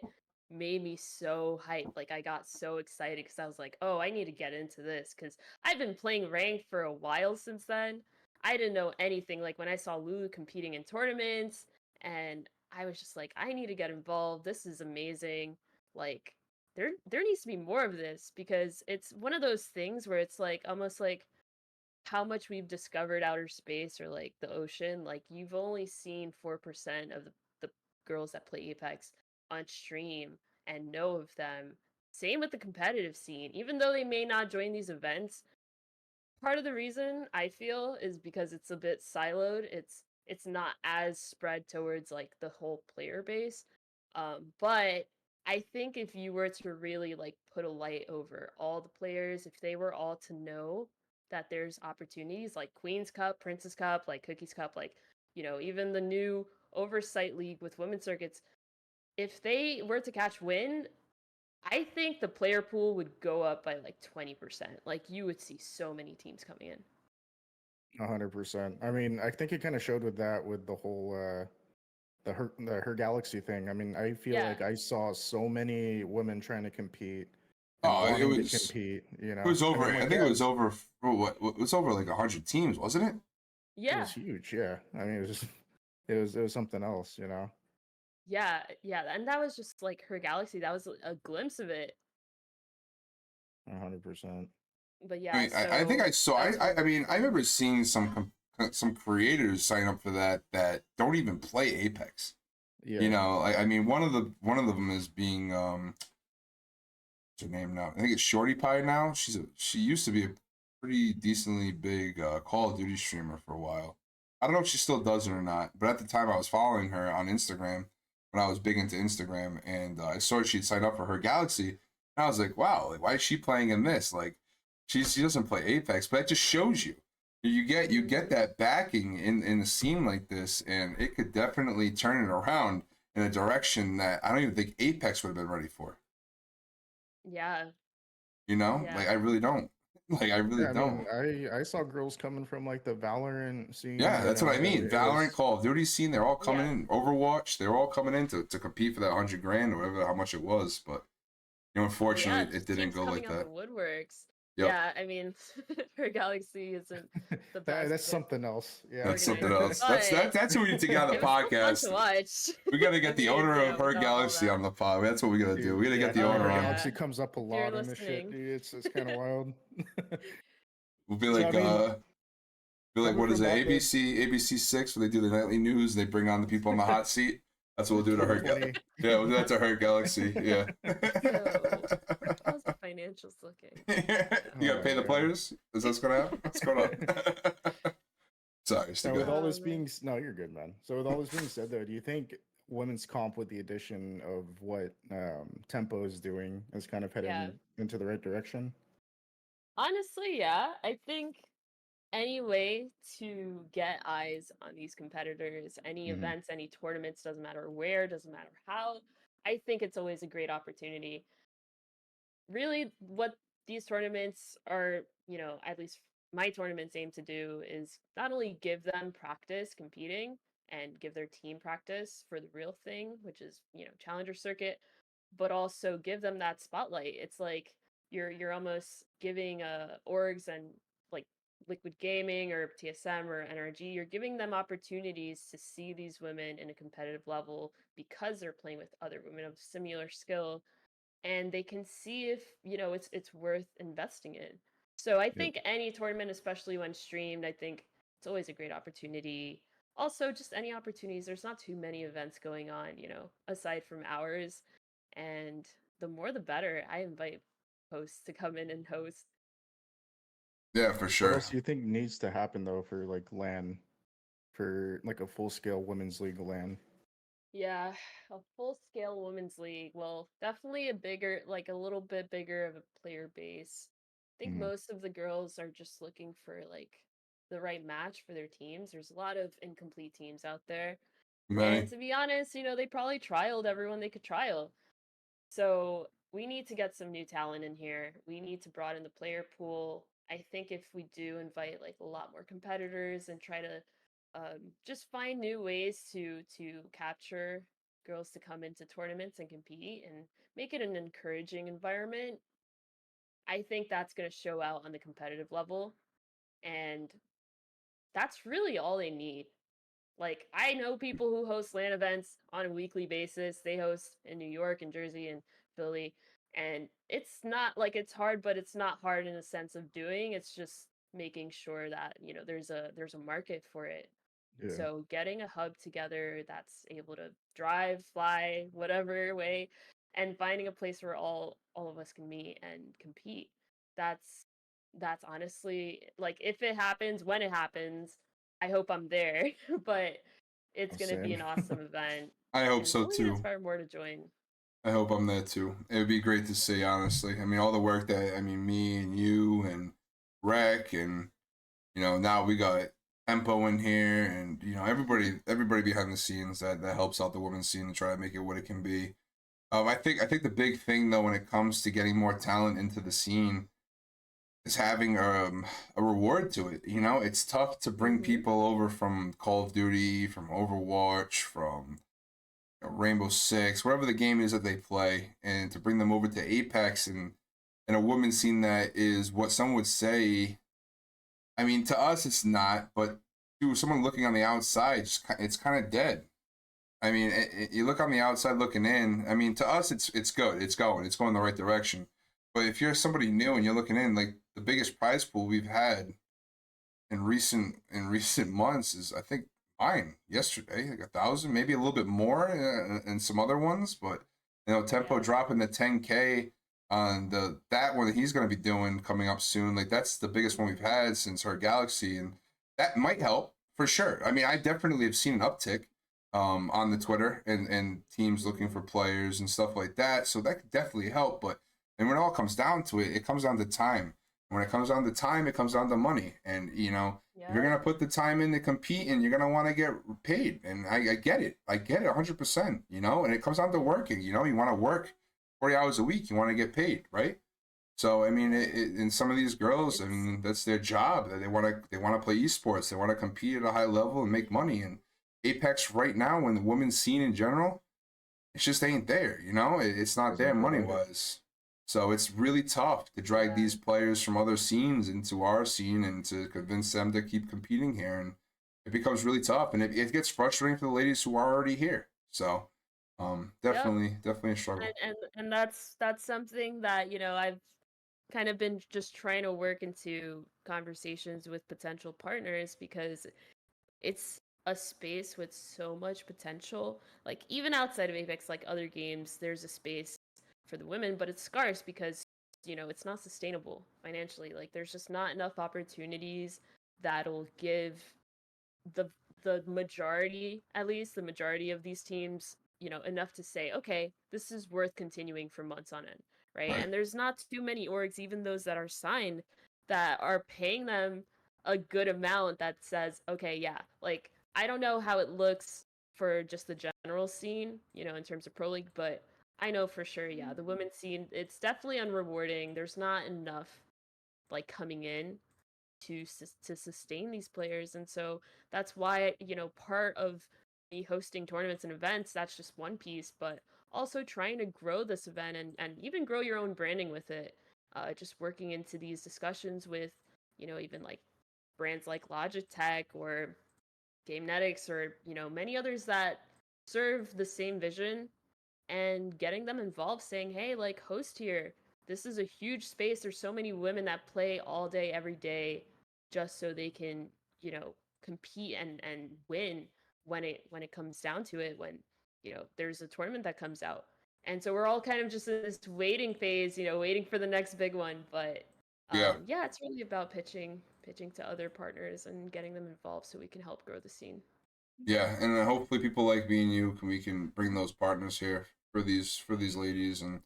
made me so hyped. Like I got so excited because I was like, oh, I need to get into this because I've been playing ranked for a while since then. I didn't know anything. Like when I saw Lulu competing in tournaments, and I was just like, I need to get involved. This is amazing. Like there needs to be more of this because it's one of those things where it's like almost like how much we've discovered outer space or like the ocean. Like you've only seen 4% of the girls that play Apex on stream and know of them. Same with the competitive scene. Even though they may not join these events, part of the reason I feel is because it's a bit siloed. It's not as spread towards like the whole player base. But I think if you were to really like put a light over all the players, if they were all to know that there's opportunities like Queen's Cup, Princess Cup, like Cookies Cup, like even the new Oversight League with women's circuits, if they were to catch wind, I think the player pool would go up by like 20%. Like you would see so many teams coming in. 100%. I mean, I think it kind of showed with that with the whole her galaxy thing. I mean, I feel Yeah. like I saw so many women trying to compete and Oh, it wanting to was compete. You it know, was I mean, over. I'm I like, think it yeah, was over. It was over like 100 teams, wasn't it? it Yeah. was huge. Yeah, I mean, it was just it was something else. You know. Yeah. Yeah. And that was just like her galaxy. That was a glimpse of it. 100%. But I yeah, mean, I think I so saw. that's I one mean, I thing. remember seeing some creators sign up for that don't even play Apex. You Yeah. know, I mean, one of them is being what's her name now? I think it's Shorty Pie now. She used to be a pretty decently big Call of Duty streamer for a while. I don't know if she still does it or not, but at the time I was following her on Instagram when I was big into Instagram, and I saw she'd signed up for her Galaxy, and I was like, wow, like why is she playing in this? Like, she doesn't play Apex, but it just shows you. You get that backing in a scene like this, and it could definitely turn it around in a direction that I don't even think Apex would have been ready for. Yeah. You know, Yeah. like I really don't. Like I really Yeah, I mean, don't. I saw girls coming from like the Valorant scene. Yeah, You that's what know, I mean. it Valorant, was Call of Duty scene, they're all coming Yeah. in. Overwatch, they're all coming in to compete for that 100 grand or whatever how much it was. But Yeah, unfortunately, it just didn't teams go like coming out the that. woodworks. Yep, Yeah, I mean, her galaxy isn't the that best that's something else. Yeah. that's something organized, else. That's but that's who we need to get on the it was still fun to podcast. watch. We got to I get the mean, owner of Her without all Galaxy that. on the pod. That's what we got to do. Dude, We got to yeah, get the Oh owner her on. yeah, galaxy comes up a if you're lot in the shit, listening. dude. It's kind of wild. We'll So I mean, be like coming what is from it? that though, ABC 6 where they do the nightly news. They bring on the people on the hot seat. That's what we'll do to Her. 2020. Yeah, we'll do that to Her Galaxy. Yeah. So, how's the financials looking? You Oh gotta my pay the god. players? Is that what's gonna happen? What's going on? Sorry, still So with good. all this Man. being no, you're good, man. So with all this being said, though, do you think women's comp with the addition of what Tempo is doing is kind of Yeah. heading into the right direction? Honestly, yeah. I think any way to get eyes on these competitors, any Hmm. events, any tournaments, doesn't matter where, doesn't matter how, I think it's always a great opportunity. Really, what these tournaments are, at least my tournaments aim to do is not only give them practice competing and give their team practice for the real thing, which is, challenger circuit, but also give them that spotlight. It's like you're almost giving orgs and like Liquid Gaming or TSM or NRG, you're giving them opportunities to see these women in a competitive level because they're playing with other women of similar skill, and they can see if it's worth investing in. So I Yep. think any tournament, especially when streamed, I think it's always a great opportunity. Also, just any opportunities. There's not too many events going on, aside from ours, and the more the better. I invite hosts to come in and host. Yeah, for What sure. else do you think needs to happen though for like LAN, for like a full scale women's league LAN? Yeah, a full scale women's league. Well, definitely like a little bit bigger of a player base. I think Hmm. most of the girls are just looking for like the right match for their teams. There's a lot of incomplete teams out there. And Many. to be honest, they probably trialed everyone they could trial. So we need to get some new talent in here. We need to broaden the player pool. I think if we do invite like a lot more competitors and try to just find new ways to capture girls to come into tournaments and compete and make it an encouraging environment, I think that's going to show out on the competitive level. And that's really all they need. Like, I know people who host LAN events on a weekly basis. They host in New York and Jersey and Philly. And it's not like it's hard, but it's not hard in a sense of doing. It's just making sure that, there's a market for it. Yeah. So getting a hub together that's able to drive, fly, whatever way, and finding a place where all of us can meet and compete. That's that's honestly like if it happens, when it happens, I hope I'm there. But it's gonna be Same. an awesome event I hope and so only gonna too. inspire more to join. I hope I'm there too. It would be great to see, honestly. I mean, all the work that me and you and Rec and now we got Tempo in here and everybody behind the scenes that helps out the women's scene to try to make it what it can be. I think the big thing though when it comes to getting more talent into the scene is having a reward to it. It's tough to bring Mm-hmm. people over from Call of Duty, from Overwatch, from Rainbow Six, whatever the game is that they play, and to bring them over to Apex and a women's scene that is what some would say. I mean, to us it's not, but to someone looking on the outside, it's kind of dead. I mean, you look on the outside looking in. I mean, to us it's good. It's going the right direction. But if you're somebody new and you're looking in, like the biggest prize pool we've had in recent months is I think mine yesterday, like 1,000, maybe a little bit more, and some other ones. But Tempo Yeah. dropping the 10K on that one that he's going to be doing coming up soon. Like that's the biggest one we've had since her Galaxy, and that might help for sure. I mean, I definitely have seen an uptick on the Twitter and teams looking for players and stuff like that. So that could definitely help. But and when it all comes down to it, it comes down to time. When it comes down to time, it comes down to money. And if you're Yeah. gonna put the time in to compete, and you're gonna want to get paid, and I get it, 100%. And it comes down to working. You want to work 40 hours a week. You want to get paid, right? So I mean, and some of these girls, I It's mean, that's their job. They want to play esports. They want to compete at a high level and make money. And Apex right now, when the women's scene in general, it just ain't there. It's not there Isn't money right. wise. So it's really tough to drag yeah. these players from other scenes into our scene and to convince them to keep competing here. And it becomes really tough, and it gets frustrating for the ladies who are already here. So, Yep. definitely a struggle. And that's something that, I've kind of been just trying to work into conversations with potential partners because it's a space with so much potential. Like even outside of Apex, like other games, there's a space for the women, but it's scarce because it's not sustainable financially. Like there's just not enough opportunities that'll give the the majority, at least the majority of these teams, enough to say, okay, this is worth continuing for months on end, right? Right. And there's not too many orgs, even those that are signed, that are paying them a good amount that says, okay, yeah, like I don't know how it looks for just the general scene, in terms of pro league, but I know for sure, yeah, the women's scene, it's definitely unrewarding. There's not enough like coming in to sustain these players, and so that's why part of me hosting tournaments and events, that's just one piece, but also trying to grow this event and even grow your own branding with it, just working into these discussions with even like brands like Logitech or Gamenetics or many others that serve the same vision, and getting them involved, saying, hey, like, host here, this is a huge space. There's so many women that play all day every day just so they can compete and win when it comes down to it, when there's a tournament that comes out. And so we're all kind of just in this waiting phase, waiting for the next big one. But Yeah. yeah, it's really about pitching to other partners and getting them involved so we can help grow the scene. Yeah, and hopefully people like me and you we can bring those partners here for these ladies and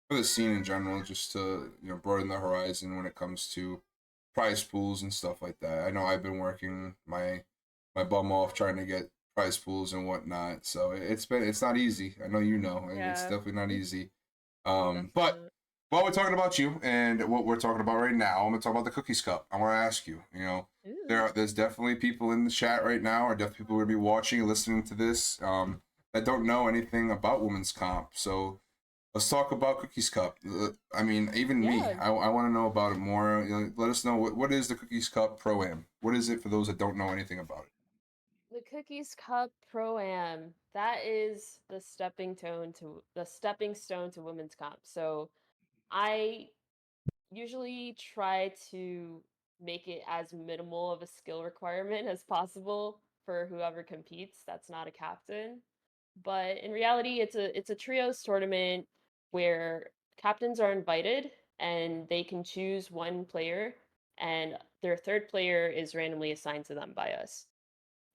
for the scene in general, just to broaden the horizon when it comes to prize pools and stuff like that. I know I've been working my bum off trying to get prize pools and whatnot, so it's not easy. I know it's Yeah, definitely not easy. definitely But not. While we're talking about you and what we're talking about right now, I'm gonna talk about the Cookies Cup. I want to ask you. Ooh. There's definitely people in the chat right now, or definitely people who are gonna be watching and listening to this, that don't know anything about women's comp. So let's talk about Cookies Cup. I mean, even me, Yeah, I want to know about it more. Let us know what is the Cookies Cup Pro Am. What is it for those that don't know anything about it? the Cookies Cup Pro Am. That is the stepping stone to women's comp. So I usually try to make it as minimal of a skill requirement as possible for whoever competes that's not a captain. But in reality, it's a trios tournament where captains are invited and they can choose one player and their third player is randomly assigned to them by us.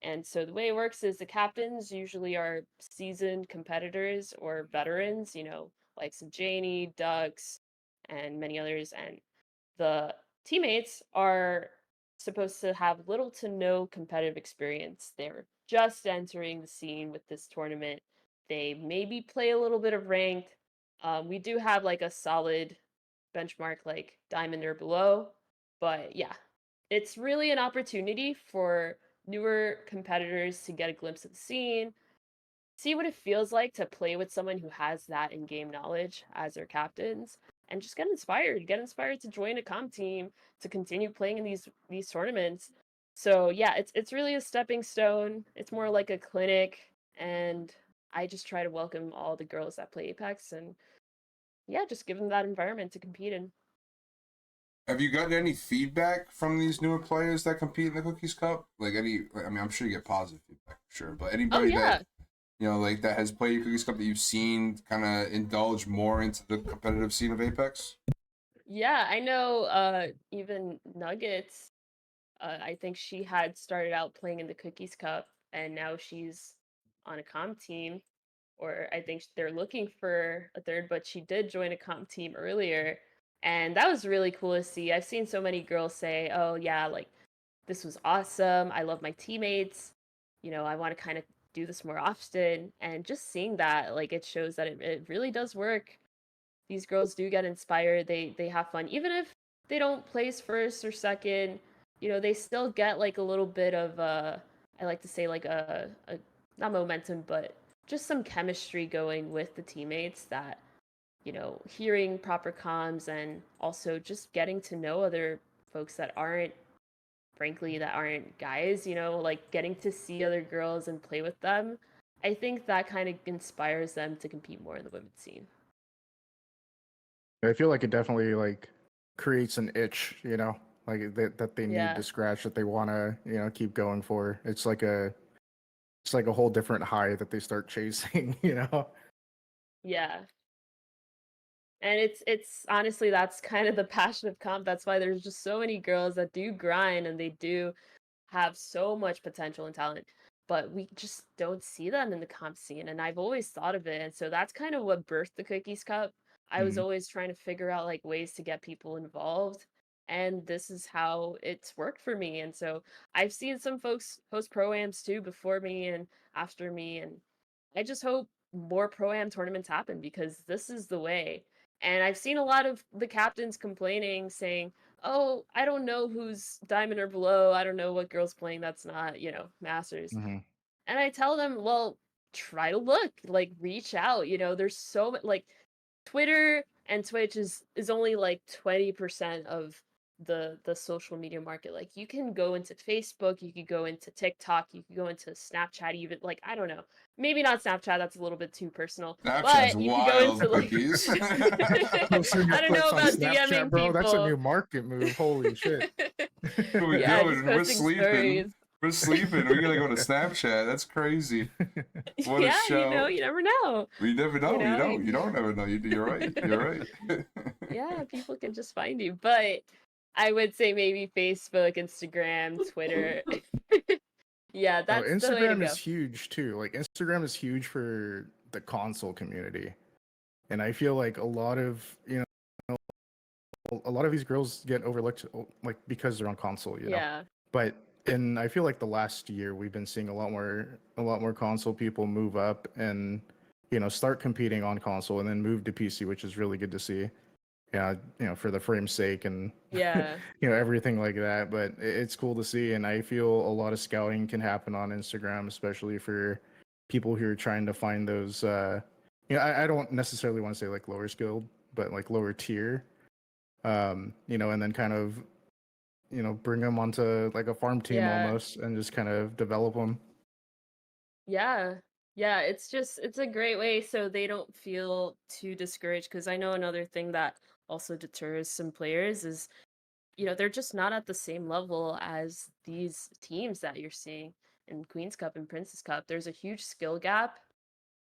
And so the way it works is the captains usually are seasoned competitors or veterans, like some Janie, Ducks, and many others. And the teammates are supposed to have little to no competitive experience. They're just entering the scene with this tournament. They maybe play a little bit of ranked. We do have like a solid benchmark, like diamond or below. But yeah, it's really an opportunity for newer competitors to get a glimpse of the scene, see what it feels like to play with someone who has that in-game knowledge as their captains, and just get inspired to join a comp team to continue playing in these tournaments. So yeah, it's really a stepping stone. It's more like a clinic, and I just try to welcome all the girls that play Apex and yeah, just give them that environment to compete in. Have you gotten any feedback from these newer players that compete in the Cookies Cup? I mean, I'm sure you get positive feedback, for sure. But Oh anybody yeah. that like that has played Cookies Cup that you've seen kind of indulge more into the competitive scene of Apex? Yeah, I know even Nuggets, I think she had started out playing in the Cookies Cup and now she's on a comp team, or I think they're looking for a third, but she did join a comp team earlier. And that was really cool to see. I've seen so many girls say, "Oh yeah, like this was awesome. I love my teammates. I want to kind of do this more often." And just seeing that, like it shows that it really does work. These girls do get inspired. They have fun. Even if they don't place first or second, they still get like a little bit of I like to say like a not momentum, but just some chemistry going with the teammates that, hearing proper comms and also just getting to know other folks that aren't frankly that aren't guys, like getting to see other girls and play with them. I think that kind of inspires them to compete more in the women's scene. I feel like it definitely like creates an itch, like that they need Yeah. to scratch, that they want to, keep going for. It's like a whole different high that they start chasing, Yeah. And it's honestly that's kind of the passion of comp. That's why there's just so many girls that do grind and they do have so much potential and talent, but we just don't see them in the comp scene. And I've always thought of it. And so that's kind of what birthed the Cookies Cup. I was Mhm. always trying to figure out like ways to get people involved. And this is how it's worked for me. And so I've seen some folks host pro-ams too before me and after me. And I just hope more pro-am tournaments happen because this is the way. And I've seen a lot of the captains complaining, saying, "Oh, I don't know who's diamond or below. I don't know what girl's playing that's not, masters." Mhm. And I tell them, "Well, try to look, like reach out. There's like Twitter and Twitch is only like 20% of the social media market. Like you can go into Facebook, you could go into TikTok, you could go into Snapchat even like I don't know. Maybe not Snapchat, that's a little bit too personal. Snapchat's But you could go into wild, like Cookies. Posting your I don't know clips on about Snapchat, DMing bro. That's a people. new market move. Holy shit. What we Yeah, just doing? We're posting sleeping. stories. We're sleeping. We gotta go to Snapchat. That's crazy. What a Yeah, show. you never know. We never You know. You know, don't. You don't ever know. You're right. You're right. yeah, people can just find you. But I would say maybe Facebook, Instagram, Twitter. Yeah, Oh, that's the way to Instagram is go. huge too. Like Instagram is huge for the console community. And I feel like a lot of these girls get overlooked like because they're on console. Yeah. But in I feel like the last year we've been seeing a lot more console people move up and start competing on console and then move to PC, which is really good to see. yeah, for the frame's sake and Yeah. everything like that. But it's cool to see, and I feel a lot of scouting can happen on Instagram, especially for people who are trying to find those. I don't necessarily want to say like lower skilled, but like lower tier. And then kind of bring them onto like a farm team Yeah. almost, and just kind of develop them. Yeah. Yeah, it's a great way so they don't feel too discouraged because I know another thing that also deters some players is, they're just not at the same level as these teams that you're seeing in Queen's Cup and Princess Cup. There's a huge skill gap,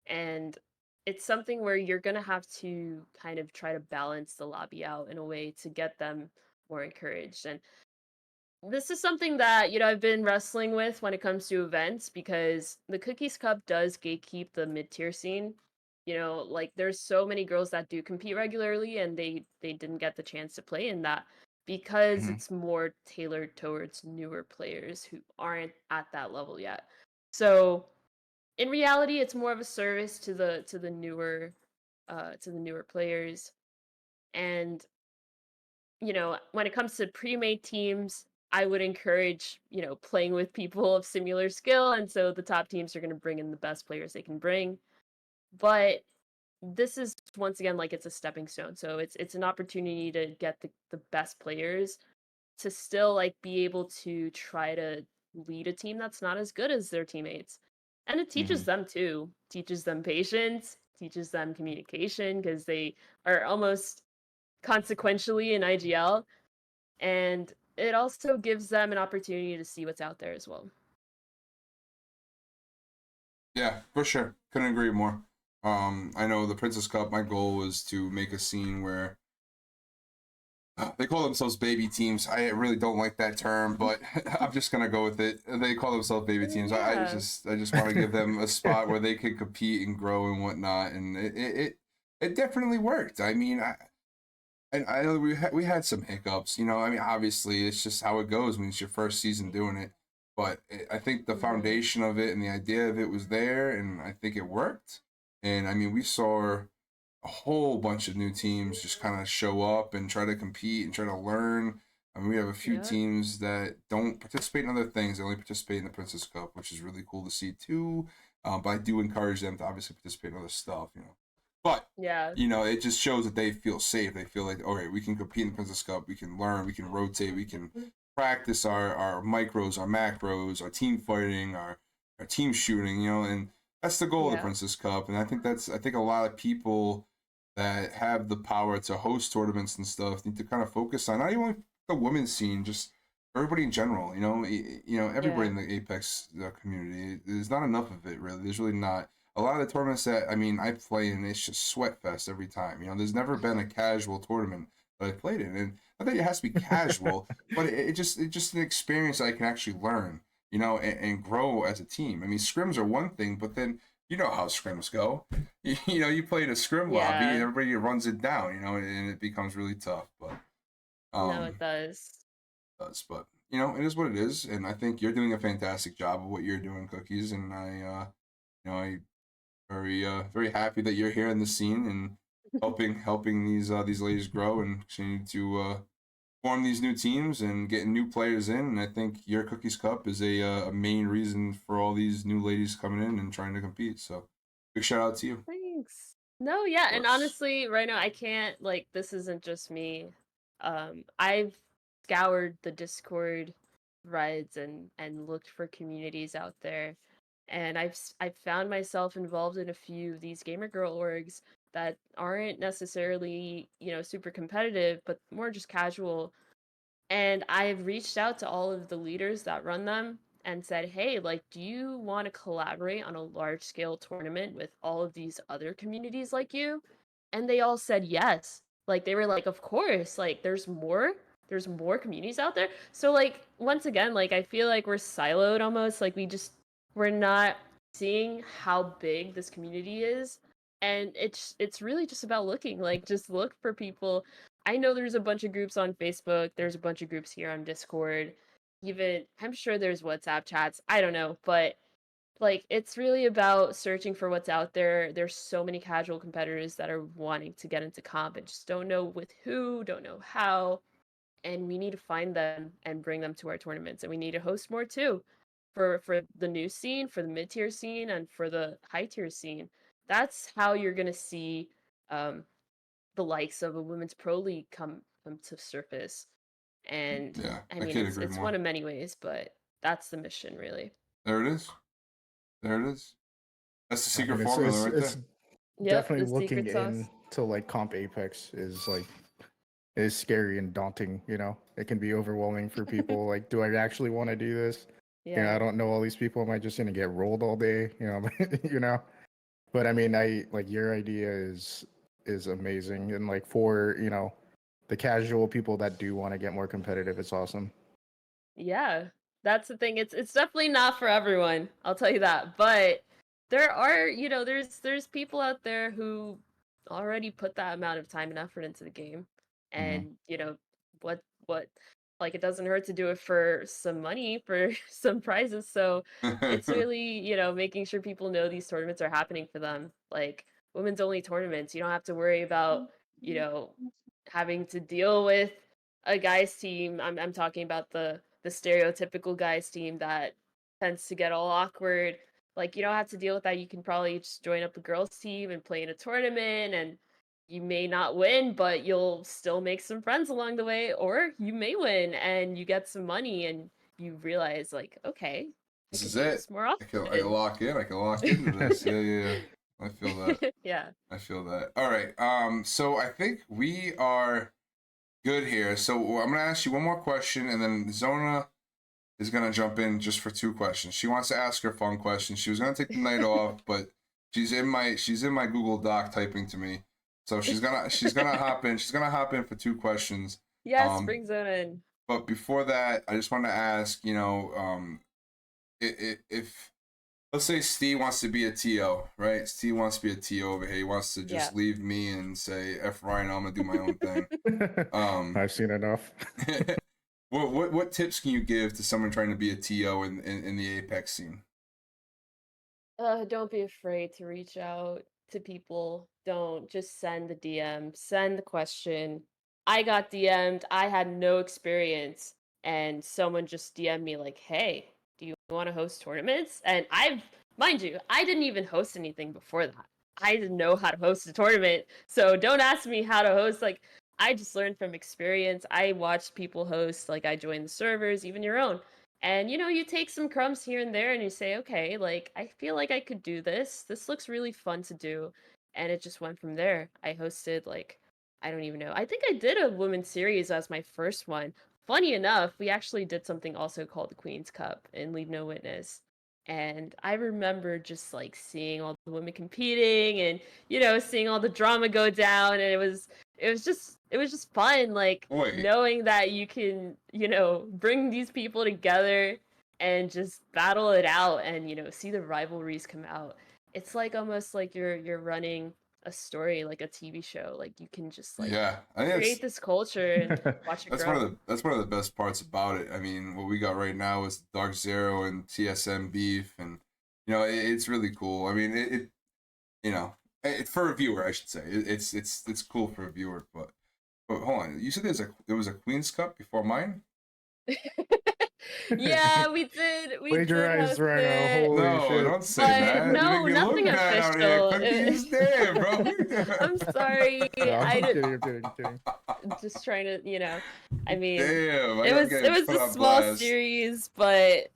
and it's something where you're going to have to kind of try to balance the lobby out in a way to get them more encouraged. And this is something that, I've been wrestling with when it comes to events because the Cookies Cup does gatekeep the mid-tier scene. Like there's so many girls that do compete regularly and they didn't get the chance to play in that because Mhm. it's more tailored towards newer players who aren't at that level yet. So, in reality, it's more of a service to the newer players. And when it comes to pre-made teams, I would encourage, playing with people of similar skill. And so the top teams are going to bring in the best players they can bring. But this is once again like it's a stepping stone. So it's an opportunity to get the best players to still like be able to try to lead a team that's not as good as their teammates. And it teaches Mhm. them too, teaches them patience, teaches them communication because they are almost consequentially in IGL, and it also gives them an opportunity to see what's out there as well. Yeah, for sure. Couldn't agree more. I know the Princess Cup. My goal was to make a scene where they call themselves baby teams. I really don't like that term, but I'm just gonna go with it. They call themselves baby teams. I Yeah. just I just want to give them a spot where they can compete and grow and whatnot, and it definitely worked. I mean, I know we had some hiccups. I mean, obviously it's just how it goes when it's your first season doing it. But I think the Hmm. foundation of it and the idea of it was there, and I think it worked. And I mean, we saw a whole bunch of new teams just kind of show up and try to compete and try to learn. I mean, we have a few Yeah. teams that don't participate in other things; they only participate in the Princess Cup, which is really cool to see too. But I do encourage them to obviously participate in other stuff. But Yeah. it just shows that they feel safe. They feel like, okay, we can compete in the Princess Cup. We can learn. We can rotate. We can practice our micros, our macros, our team fighting, our team shooting. And that's the goal of the Yeah. Princess Cup. And I think a lot of people that have the power to host tournaments and stuff need to kind of focus on not even the women's scene, just everybody in general. Everybody Yeah. in the Apex community. There's not enough of it, really. There's really not. A lot of the tournaments that I play in, it's just sweat fest every time. There's never been a casual tournament that I played in, and I think it has to be casual, but it's just an experience that I can actually learn. And grow as a team. I mean, scrims are one thing, but then you know how scrims go. You play in a scrim lobby and Yeah. everybody runs it down. And it becomes really tough. But No, it um, does. but it is what it is, and I think you're doing a fantastic job of what you're doing, Cookies, and I very happy that you're here in the scene and helping these ladies grow and continue to form these new teams and getting new players in. And I think your Cookies Cup is a main reason for all these new ladies coming in and trying to compete. So big shout out to you, of Thanks. No, yeah, and course. honestly, right now I can't like this isn't just me. I've scoured the Discord threads and looked for communities out there. And I've found myself involved in a few of these gamer girl orgs that aren't necessarily, super competitive, but more just casual. And I've reached out to all of the leaders that run them and said, hey, like, do you want to collaborate on a large scale tournament with all of these other communities like you? And they all said yes. Like, they were like, of course, like, there's more communities out there. So, like, once again, like, I feel like we're siloed almost. Like, we're not seeing how big this community is. And it's really just about looking, like, just look for people. I know there's a bunch of groups on Facebook. There's a bunch of groups here on Discord. Even I'm sure there's WhatsApp chats. I don't know, but Like, it's really about searching for what's out there. There's so many casual competitors that are wanting to get into comp and just don't know with who, don't know how, and we need to find them and bring them to our tournaments, and we need to host more too, for the new scene, for the mid-tier scene, and for the high-tier scene. That's how you're gonna see um, the likes of a women's pro league come to surface. And Yeah, I I mean, can't it's agree it's one more. of many ways, but that's the mission, really. There it is. There it is. That's the I secret mean, formula right it's there. Yep, definitely the looking secret sauce. into like comp Apex is like is scary and daunting. You know, it can be overwhelming for people. Like, do I actually want to do this? You know, I Yeah. don't know all these people. Am I just gonna get rolled all day? You know, you know. But I mean, I like your idea is amazing, and like for the casual people that do want to get more competitive, it's awesome. Yeah, that's the thing. It's definitely not for everyone. I'll tell you that. But there are, there's people out there who already put that amount of time and effort into the game. Mhm. And, what like it doesn't hurt to do it for some money, for some prizes. So it's really, making sure people know these tournaments are happening for them. Like women's only tournaments. You don't have to worry about, you know, having to deal with a guys team. I'm talking about the stereotypical guys team that tends to get all awkward. Like you don't have to deal with that. You can probably just join up the girls team and play in a tournament, and you may not win, but you'll still make some friends along the way, or you may win and you get some money and you realize like, okay, I This could is do it. this more I can often. lock in. I can lock into this. Yeah, yeah, yeah. I feel that. Yeah. I feel that. All right. So I think we are good here. So I'm gonna ask you one more question, and then Zona is gonna jump in just for two questions. She wants to ask her fun question. She was gonna take the night off, but she's in my Google Doc typing to me. So she's gonna hop in. She's gonna hop in for two questions. Yes, Um, bring Zona in. but before that, I just want to ask, if let's say Steve wants to be a TO, right? Steve wants to be a TO over here. He wants to Yeah. just leave me and say, F Ryan, I'm gonna do my own thing. Um, I've seen enough. what tips can you give to someone trying to be a TO in the Apex scene? Don't be afraid to reach out to people. Don't just send the DM, send the question. I got DM'd, I had no experience, and someone just DM'd me like, "Hey, do you want to host tournaments?" And mind you, I didn't even host anything before that. I didn't know how to host a tournament, so don't ask me how to host. Like, I just learned from experience. I watched people host, like, I joined the servers, even your own. And you take some crumbs here and there and you say, okay, like I feel like I could do this. This looks really fun to do. And it just went from there. I hosted like I don't even know. I think I did a women's series as my first one. Funny enough, we actually did something also called the Queen's Cup in Leave No Witness. And I remember just like seeing all the women competing and seeing all the drama go down, and it was just fun, like Wait, knowing that you can bring these people together and just battle it out, and see the rivalries come out. It's like almost like you're running a story, like a TV show. Like you can just like yeah, I think create this culture and watch it that's one of grow. the best parts about it. I mean, what we got right now is Dark Zero and TSM beef, and it's really cool. I mean, you know, for a viewer, I should say, it's cool for a viewer. But hold on, you said there was a Queen's Cup before mine? Yeah, we did Plagiarized host Rhino. it, Holy No, shit. don't say but that. You make no, me look nothing bad out here. official. Cookies, damn, bro. I'm sorry. No, I I'm did kidding. I'm kidding. I'm kidding. just trying to, I mean, Damn, I it gotta was it get was put a on small blast. series, but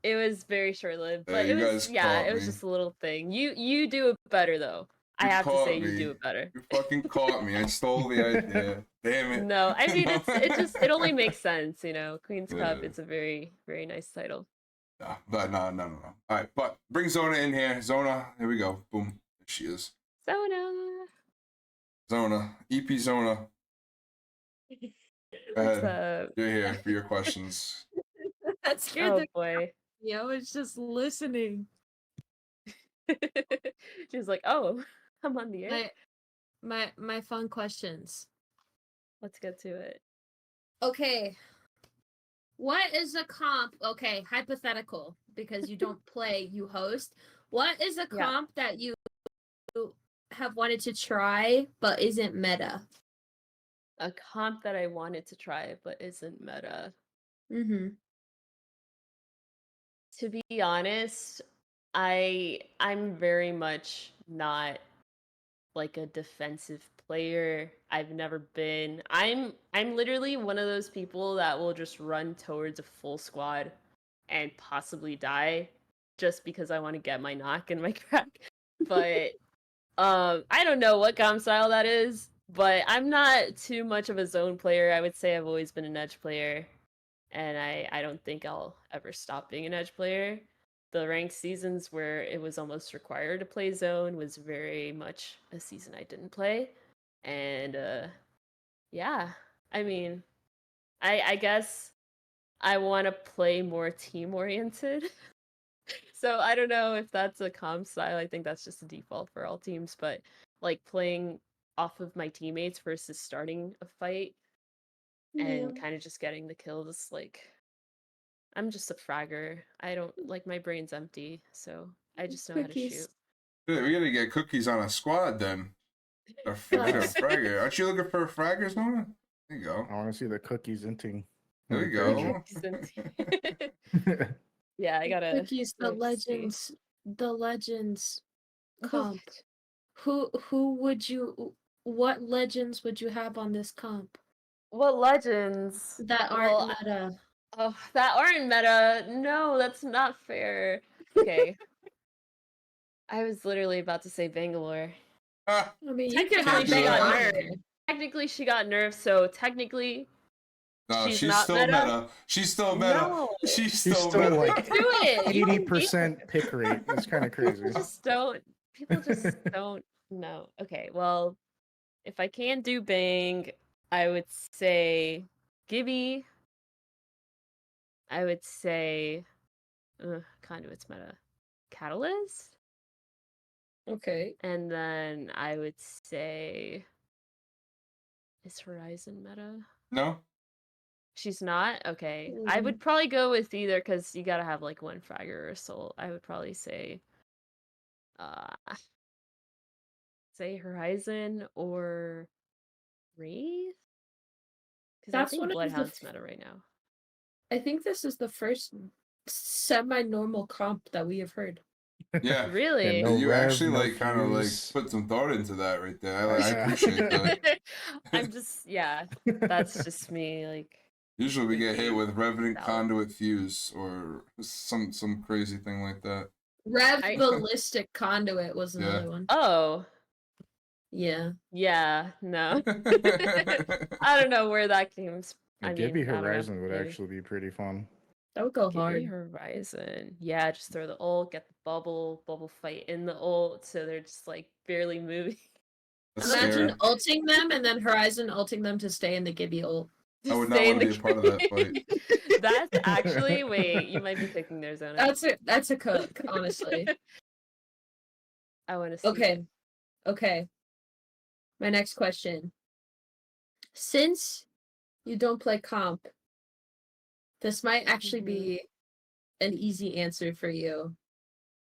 it was very short-lived. But Hey, it you was, guys yeah, caught it was me. just a little thing. You do it better though. I You have to say caught you me. do it better. You fucking caught me. I stole the idea. Damn it. No, I mean No. it only makes sense, Queen's Cup, Yeah. it's a very, very nice title. Nah, but no. All right, but bring Zona in here. Zona, here we go. Boom. There she is. Sona. Zona. EP Zona. Go What's ahead. up? You're here for your questions. That scared Oh the boy. me. I was just listening. She was like, "Oh, I'm on the air. My fun questions. Let's get to it." Okay. What is a comp? Okay, hypothetical, because you don't play, you host. What is a Yeah. comp that you have wanted to try but isn't meta? A comp that I wanted to try but isn't meta. Mm-hmm. To be honest, I'm very much not like a defensive player. I've never been. I'm literally one of those people that will just run towards a full squad and possibly die just because I want to get my knock and my crack. But I don't know what comp style that is, but I'm not too much of a zone player. I would say I've always been an edge player, and I don't think I'll ever stop being an edge player. The ranked seasons where it was almost required to play zone was very much a season I didn't play. And yeah, I mean, I guess I want to play more team oriented. So I don't know if that's a comp style. I think that's just a default for all teams, but like playing off of my teammates versus starting a fight and kind of just getting the kills, like I'm just a fragger. I don't like, my brain's empty, so I just know how to shoot. Dude, we gotta get Cookies on a squad then. A fragger. Aren't you looking for a fragger, Nona? There you go. I want to see the cookies inting. There you go. Yeah, I gotta. Cookies, the legends comp. Who would you? What legends would you have on this comp What legends that aren't meta? Oh, that aren't meta. No, that's not fair. Okay. I was literally about to say Bangalore. I mean, you can Technically, have she got Bangalore. nerfed. Technically, she got nerfed, so technically, No, she's not still meta. She's still meta. No. She's She's still still meta. like do it. You can beat 80% pick rate. That's kind of crazy. People just don't know. Okay, well, if I can't do Bang, I would say Gibby. I would say Conduit's meta. Catalyst? Okay. And then I would say, is Horizon meta? No. She's not? Okay. I would probably go with either, because you gotta have like one fragger or a soul. I would probably say Horizon or Wraith? Because I think Bloodhound's meta right now. I think this is the first semi-normal comp that we have heard. Yeah. Really? Yeah, no You rev, actually no like kind of like fuse. put some thought into that right there. I Yeah. appreciate that. I'm just, yeah, that's just me. Like, Usually we get hit with Revenant valid. Conduit Fuse or some crazy thing like that. Ballistic Conduit was another one. Oh. Yeah. Yeah, no. I don't know where that came. Gibby Horizon would actually be pretty fun. That would go Gibby hard. Horizon. Yeah, just throw the ult, get the bubble fight in the ult, so they're just like barely moving. Imagine ulting them and then Horizon ulting them to stay in the Gibby ult. I would not want to be a part of that fight. That's actually, wait, you might be picking their zone. That's a cook, honestly. I want to see. Okay. My next question. Since you don't play comp, this might actually be an easy answer for you.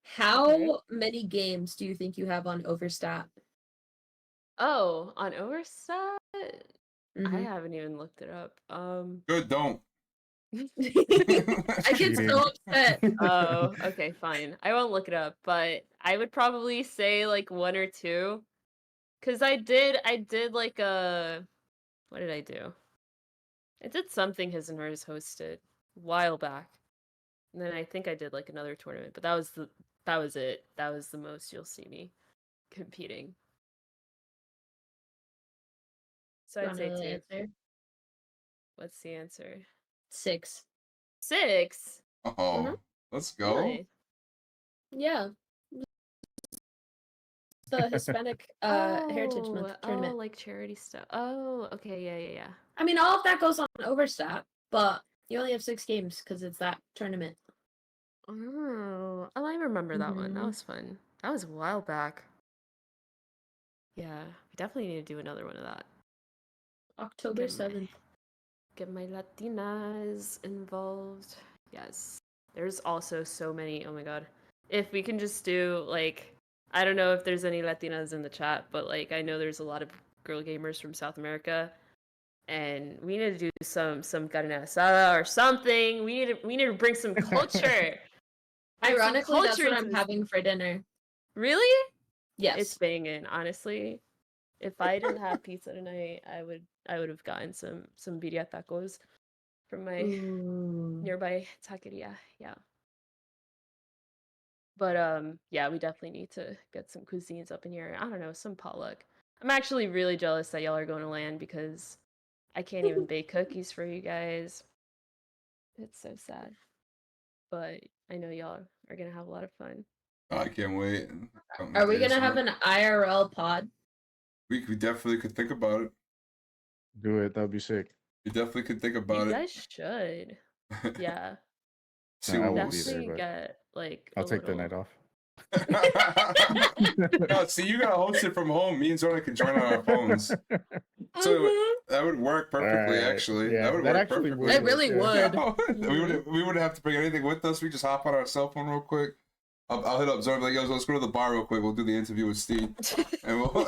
How many games do you think you have on Overstat? Oh, on Overstat? I haven't even looked it up. Good, don't. I get so upset. Oh, okay, fine. I won't look it up, but I would probably say like 1 or 2. Cause I did like what did I do? I did something his and hers hosted a while back. And then I think I did like another tournament, but that was it. That was the most you'll see me competing. So I'd say 2. What's the answer? 6. 6? Oh, let's go. Really? Yeah. The Hispanic Heritage Month tournament. Oh, like charity stuff. Oh, okay, yeah. I mean, all of that goes on Overstat, but you only have 6 games because it's that tournament. Oh, I remember that one. That was fun. That was a while back. Yeah, we definitely need to do another one of that. October 7th. get my Latinas involved. Yes. There's also so many. Oh my god. If we can just do like, I don't know if there's any Latinas in the chat, but like I know there's a lot of girl gamers from South America, and we need to do some carne asada or something. We need to bring some culture. Bring some Ironically, that's culture what into I'm this. having for dinner. Really? Yes. It's banging, honestly. If I didn't have pizza tonight, I would have gotten some birria tacos from my Ooh. nearby taqueria. Yeah. But yeah, we definitely need to get some cuisines up in here. I don't know, some potluck. I'm actually really jealous that y'all are going to land because I can't even bake cookies for you guys. It's so sad. But I know y'all are gonna have a lot of fun. I can't wait. Are we gonna have an IRL pod? We definitely could think about it. Do it. That'd be sick. We definitely could think You about it. guys should. Yeah. See No, I what we'll won't be there, Definitely but get like I'll a take the little... night off. No, see, you gotta host it from home. Me and Zona can join on our phones. So that would work perfectly, Alright, actually. yeah, that would that work actually perfectly. would It really work, yeah. would. We wouldn't have to bring anything with us. We just hop on our cell phone real quick. I'll hit up Zona, be like, yo, let's go to the bar real quick. We'll do the interview with Steve. And we'll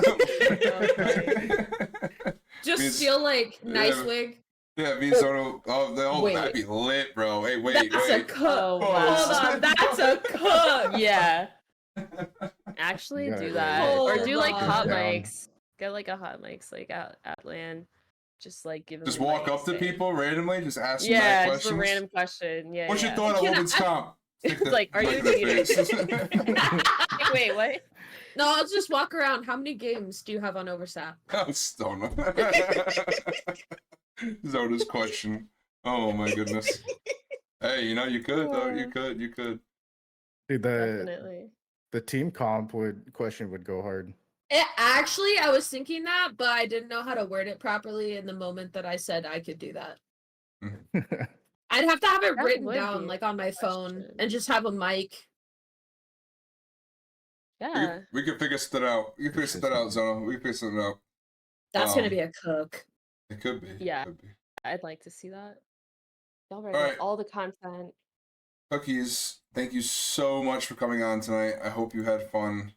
Just steal like nice yeah. wig. Yeah, me, Zona. Oh, Wait. that'd be lit, bro. Hey, wait, That's wait. a cook. Oh, Hold on, that's a cook. Yeah. Actually, You gotta do go that. right. Or Hold do like on. hot Down. mics. Get like a hot mics like at LAN. Just like give them Just the walk mic, up to say- people randomly, just ask them Yeah, that just a questions. random question. Yeah. What's yeah. your thought on Can women's I- comp? Stick the Like, are mic you in their dating? face. Wait, what? No, I'll just walk around. How many games do you have on Oversat? Oh, Stoner. Zona's question. Oh my goodness. Hey, you know, you could though. You could. Dude, Definitely. the team comp question would go hard. Actually, I was thinking that, but I didn't know how to word it properly in the moment that I said I could do that. I'd have to have it That written would down be like on my phone question. and just have a mic. Yeah. We can figure that out. We can figure that out, Zona. We can figure something out. That's gonna be a cook. It could be. Yeah. It could be. I'd like to see that. Y'all better All get right. all the content. Cookies, thank you so much for coming on tonight. I hope you had fun.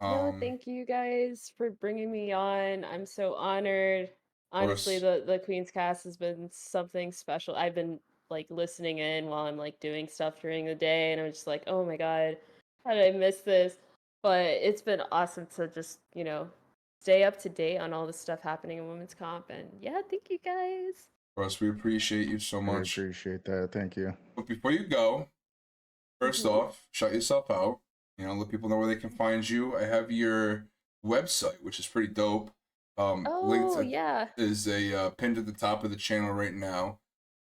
No, thank you guys for bringing me on. I'm so honored. Honestly, course. the Queen's Cast has been something special. I've been like listening in while I'm like doing stuff during the day, and I'm just like, oh my god, how did I miss this? But it's been awesome to just, stay up to date on all the stuff happening in women's comp. And yeah, thank you guys. Of course, we appreciate you so I much. appreciate that. Thank you. But before you go, first off, shut yourself out. Let people know where they can find you. I have your website, which is pretty dope. Linked Oh, yeah. is a pinned at the top of the channel right now.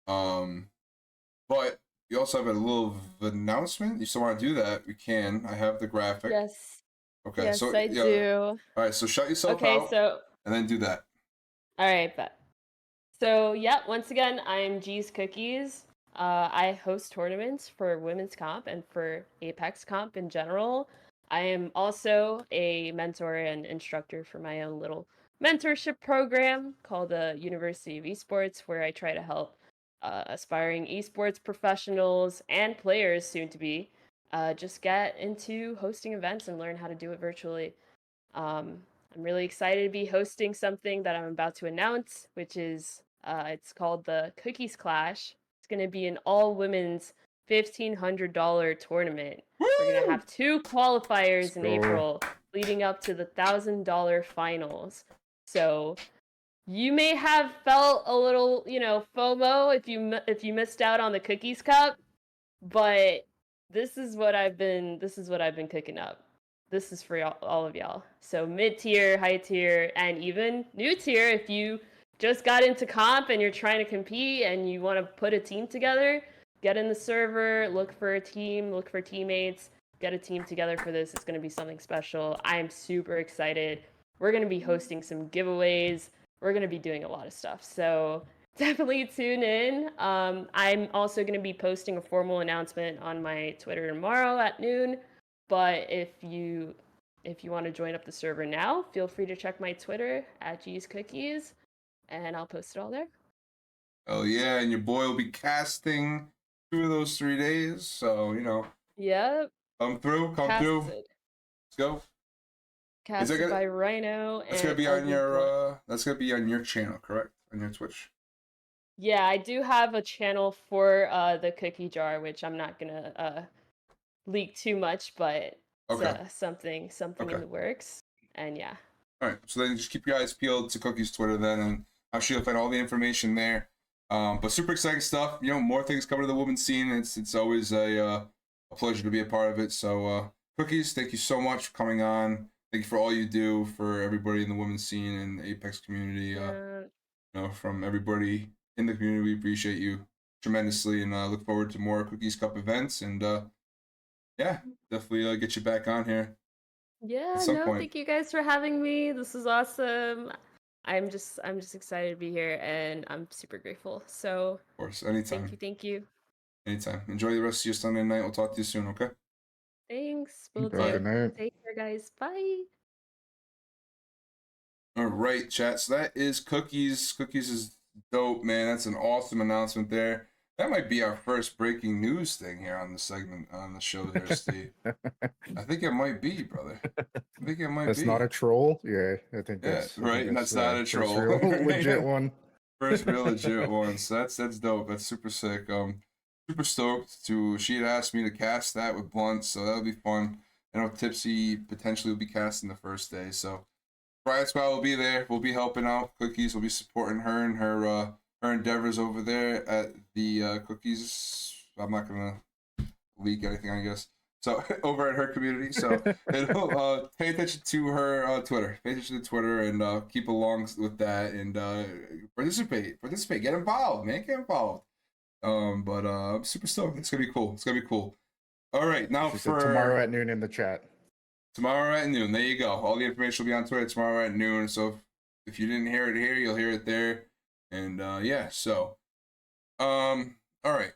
But you also have a little announcement. You still want to do that? We can. I have the graphic. Yes. Okay. Yes, so I do. All right. So shut yourself Okay, out so and then do that. all right, bet. So yeah, once again, I'm GZCookiez. I host tournaments for women's comp and for Apex comp in general. I am also a mentor and instructor for my own little mentorship program called the University of Esports, where I try to help aspiring esports professionals and players soon to be just get into hosting events and learn how to do it virtually. I'm really excited to be hosting something that I'm about to announce, which is it's called the Cookies Clash. It's going to be an all-women's $1,500 tournament. We're going to have 2 qualifiers in April, leading up to the $1,000 finals. So you may have felt a little, FOMO if you missed out on the Cookies Cup, but this is what I've been cooking up. This is for all of y'all. So mid-tier, high tier, and even new tier, if you just got into comp and you're trying to compete and you want to put a team together, get in the server, look for a team, look for teammates, get a team together for this. It's going to be something special. I'm super excited. We're going to be hosting some giveaways. We're going to be doing a lot of stuff. So definitely tune in. I'm also going to be posting a formal announcement on my Twitter tomorrow at noon. But if you want to join up the server now, feel free to check my Twitter at GZCookiez, and I'll post it all there. Oh yeah, and your boy will be casting 2 of those 3 days. So Yep. come through. Casted. Let's go. Is that Casted gonna? by Ryno That's gonna and be on Ugly your. Blunt. That's gonna be on your channel, correct? On your Twitch. Yeah, I do have a channel for the cookie jar, which I'm not gonna leak too much, but it's Okay. something in Okay. the works. And yeah. All right. So then just keep your eyes peeled to Cookie's Twitter then, and I'm sure you'll find all the information there. But super exciting stuff. More things coming to the women's scene. It's always a pleasure to be a part of it. So Cookies, thank you so much for coming on. Thank you for all you do for everybody in the women's scene and the Apex community. From everybody in the community, we appreciate you tremendously, and look forward to more Cookies Cup events. And yeah, definitely get you back on here. Yeah, At some no, point. thank you guys for having me. This is awesome. I'm just excited to be here, and I'm super grateful. So Of course, anytime. thank you. Anytime. Enjoy the rest of your Sunday night. We'll talk to you soon, okay? Thanks. Will Bye. do. Good night. Take care, guys. Bye. All right, chat. So that is Cookies. Cookies is dope, man. That's an awesome announcement there. That might be our first breaking news thing here on the segment, on the show there, Steve. I think it might be, brother. I think it might That's be. not a troll. Yeah, I think Yeah, that's right. And that's not a first troll. real Right? legit one. First real legit one. So that's dope. That's super sick. Super stoked to. She had asked me to cast that with Blunt, so that'll be fun. I know Tipsy potentially will be casting the first day, so Riot Squad will be there. We'll be helping out Cookies. We'll be supporting her and her endeavors over there at the Cookies. I'm not gonna leak anything, I guess. So over at her community. So pay attention to her Twitter. Pay attention to Twitter and keep along with that and participate. Get involved, man. Get involved. But I'm super stoked. It's gonna be cool. All right, now She for said tomorrow at noon in the chat. Tomorrow at noon. There you go. All the information will be on Twitter tomorrow at noon. So if you didn't hear it here, you'll hear it there. And yeah, so all right.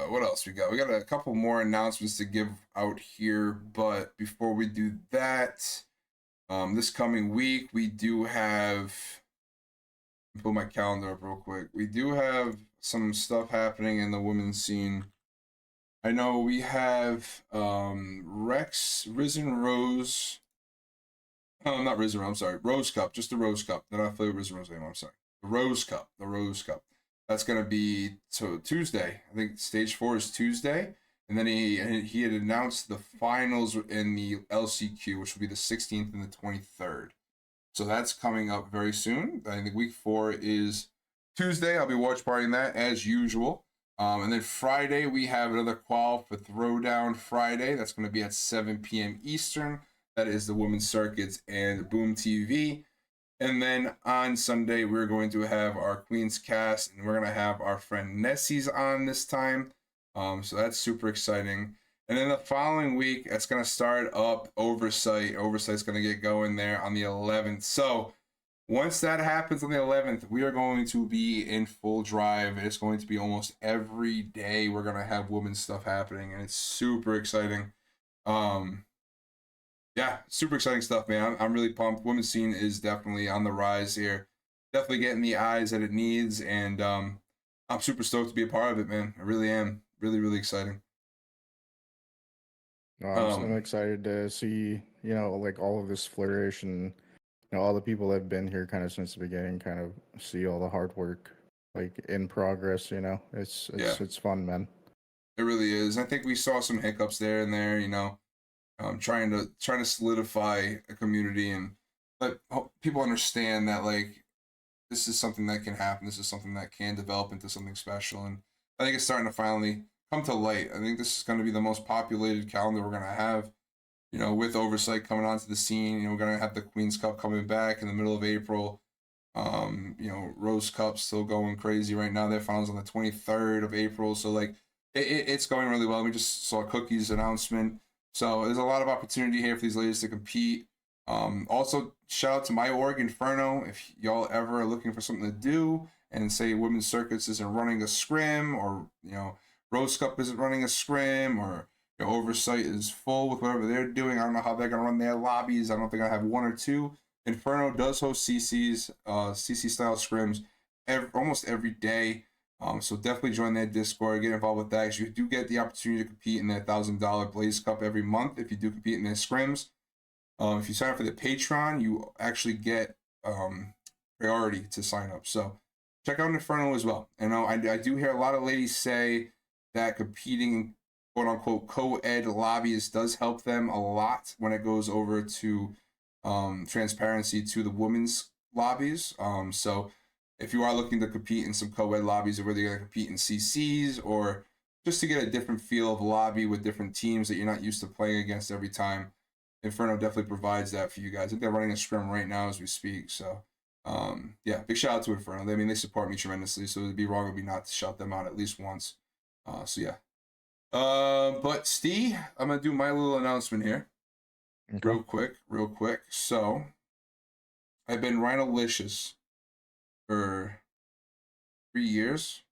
What else we got? We got a couple more announcements to give out here, but before we do that, this coming week we do have, pull my calendar up real quick. We do have some stuff happening in the women's scene. I know we have Rex, Risen Rose. Oh, not Risen Rose, I'm sorry. Rose Cup, just the Rose Cup. They're not affiliated with Risen Rose anymore, I'm sorry. The Rose Cup. That's going to be Tuesday. I think stage 4 is Tuesday. And then he had announced the finals in the LCQ, which will be the 16th and the 23rd. So that's coming up very soon. I think week 4 is Tuesday. I'll be watch partying that as usual. And then Friday, we have another qual for Throwdown Friday. That's going to be at 7 p.m. Eastern. That is the Women's Circuits and Boom TV. And then on Sunday, we're going to have our Queen's Cast, and we're going to have our friend Nessie's on this time. So that's super exciting. And then the following week, it's going to start up Oversight. Oversight's going to get going there on the 11th. So once that happens on the 11th, we are going to be in full drive. It's going to be almost every day we're going to have women's stuff happening, and it's super exciting. Yeah, super exciting stuff, man. I'm really pumped. Women's scene is definitely on the rise here. Definitely getting the eyes that it needs, and I'm super stoked to be a part of it, man. I really am. Really, really exciting. No, I'm excited to see, like all of this flourish and all the people that have been here kind of since the beginning, kind of see all the hard work like in progress. It's fun, man. It really is. I think we saw some hiccups there and there, trying to solidify a community and let people understand that like this is something that can happen. This is something that can develop into something special, and I think it's starting to finally come to light. I think this is going to be the most populated calendar we're going to have. With Oversight coming onto the scene, we're going to have the Queen's Cup coming back in the middle of April. Rose Cup's still going crazy right now. Their finals on the 23rd of April. So like it's going really well. We just saw Cookie's announcement. So there's a lot of opportunity here for these ladies to compete. Also, shout out to my org, Inferno. If y'all ever are looking for something to do and say Women's Circuits isn't running a scrim, or Rose Cup isn't running a scrim, or Oversight is full with whatever they're doing, I don't know how they're gonna run their lobbies. I don't think I have 1 or 2. Inferno does host CC style scrims almost every day. So definitely join that Discord, get involved with that, because you do get the opportunity to compete in that $1,000 Blaze Cup every month if you do compete in their scrims. If you sign up for the Patreon, you actually get priority to sign up. So check out Inferno as well. And I do hear a lot of ladies say that competing in quote-unquote co-ed lobbies does help them a lot when it goes over to transparency to the women's lobbies. So if you are looking to compete in some co-ed lobbies, or whether you're going to compete in CCs or just to get a different feel of lobby with different teams that you're not used to playing against every time, Inferno definitely provides that for you guys. I think they're running a scrim right now as we speak. So, yeah, big shout out to Inferno. I mean, they support me tremendously, so it'd be wrong of me not to shout them out at least once. So, yeah. But Stee, I'm going to do my little announcement here. Okay. Real quick. So, I've been Rhino-licious for 3 years.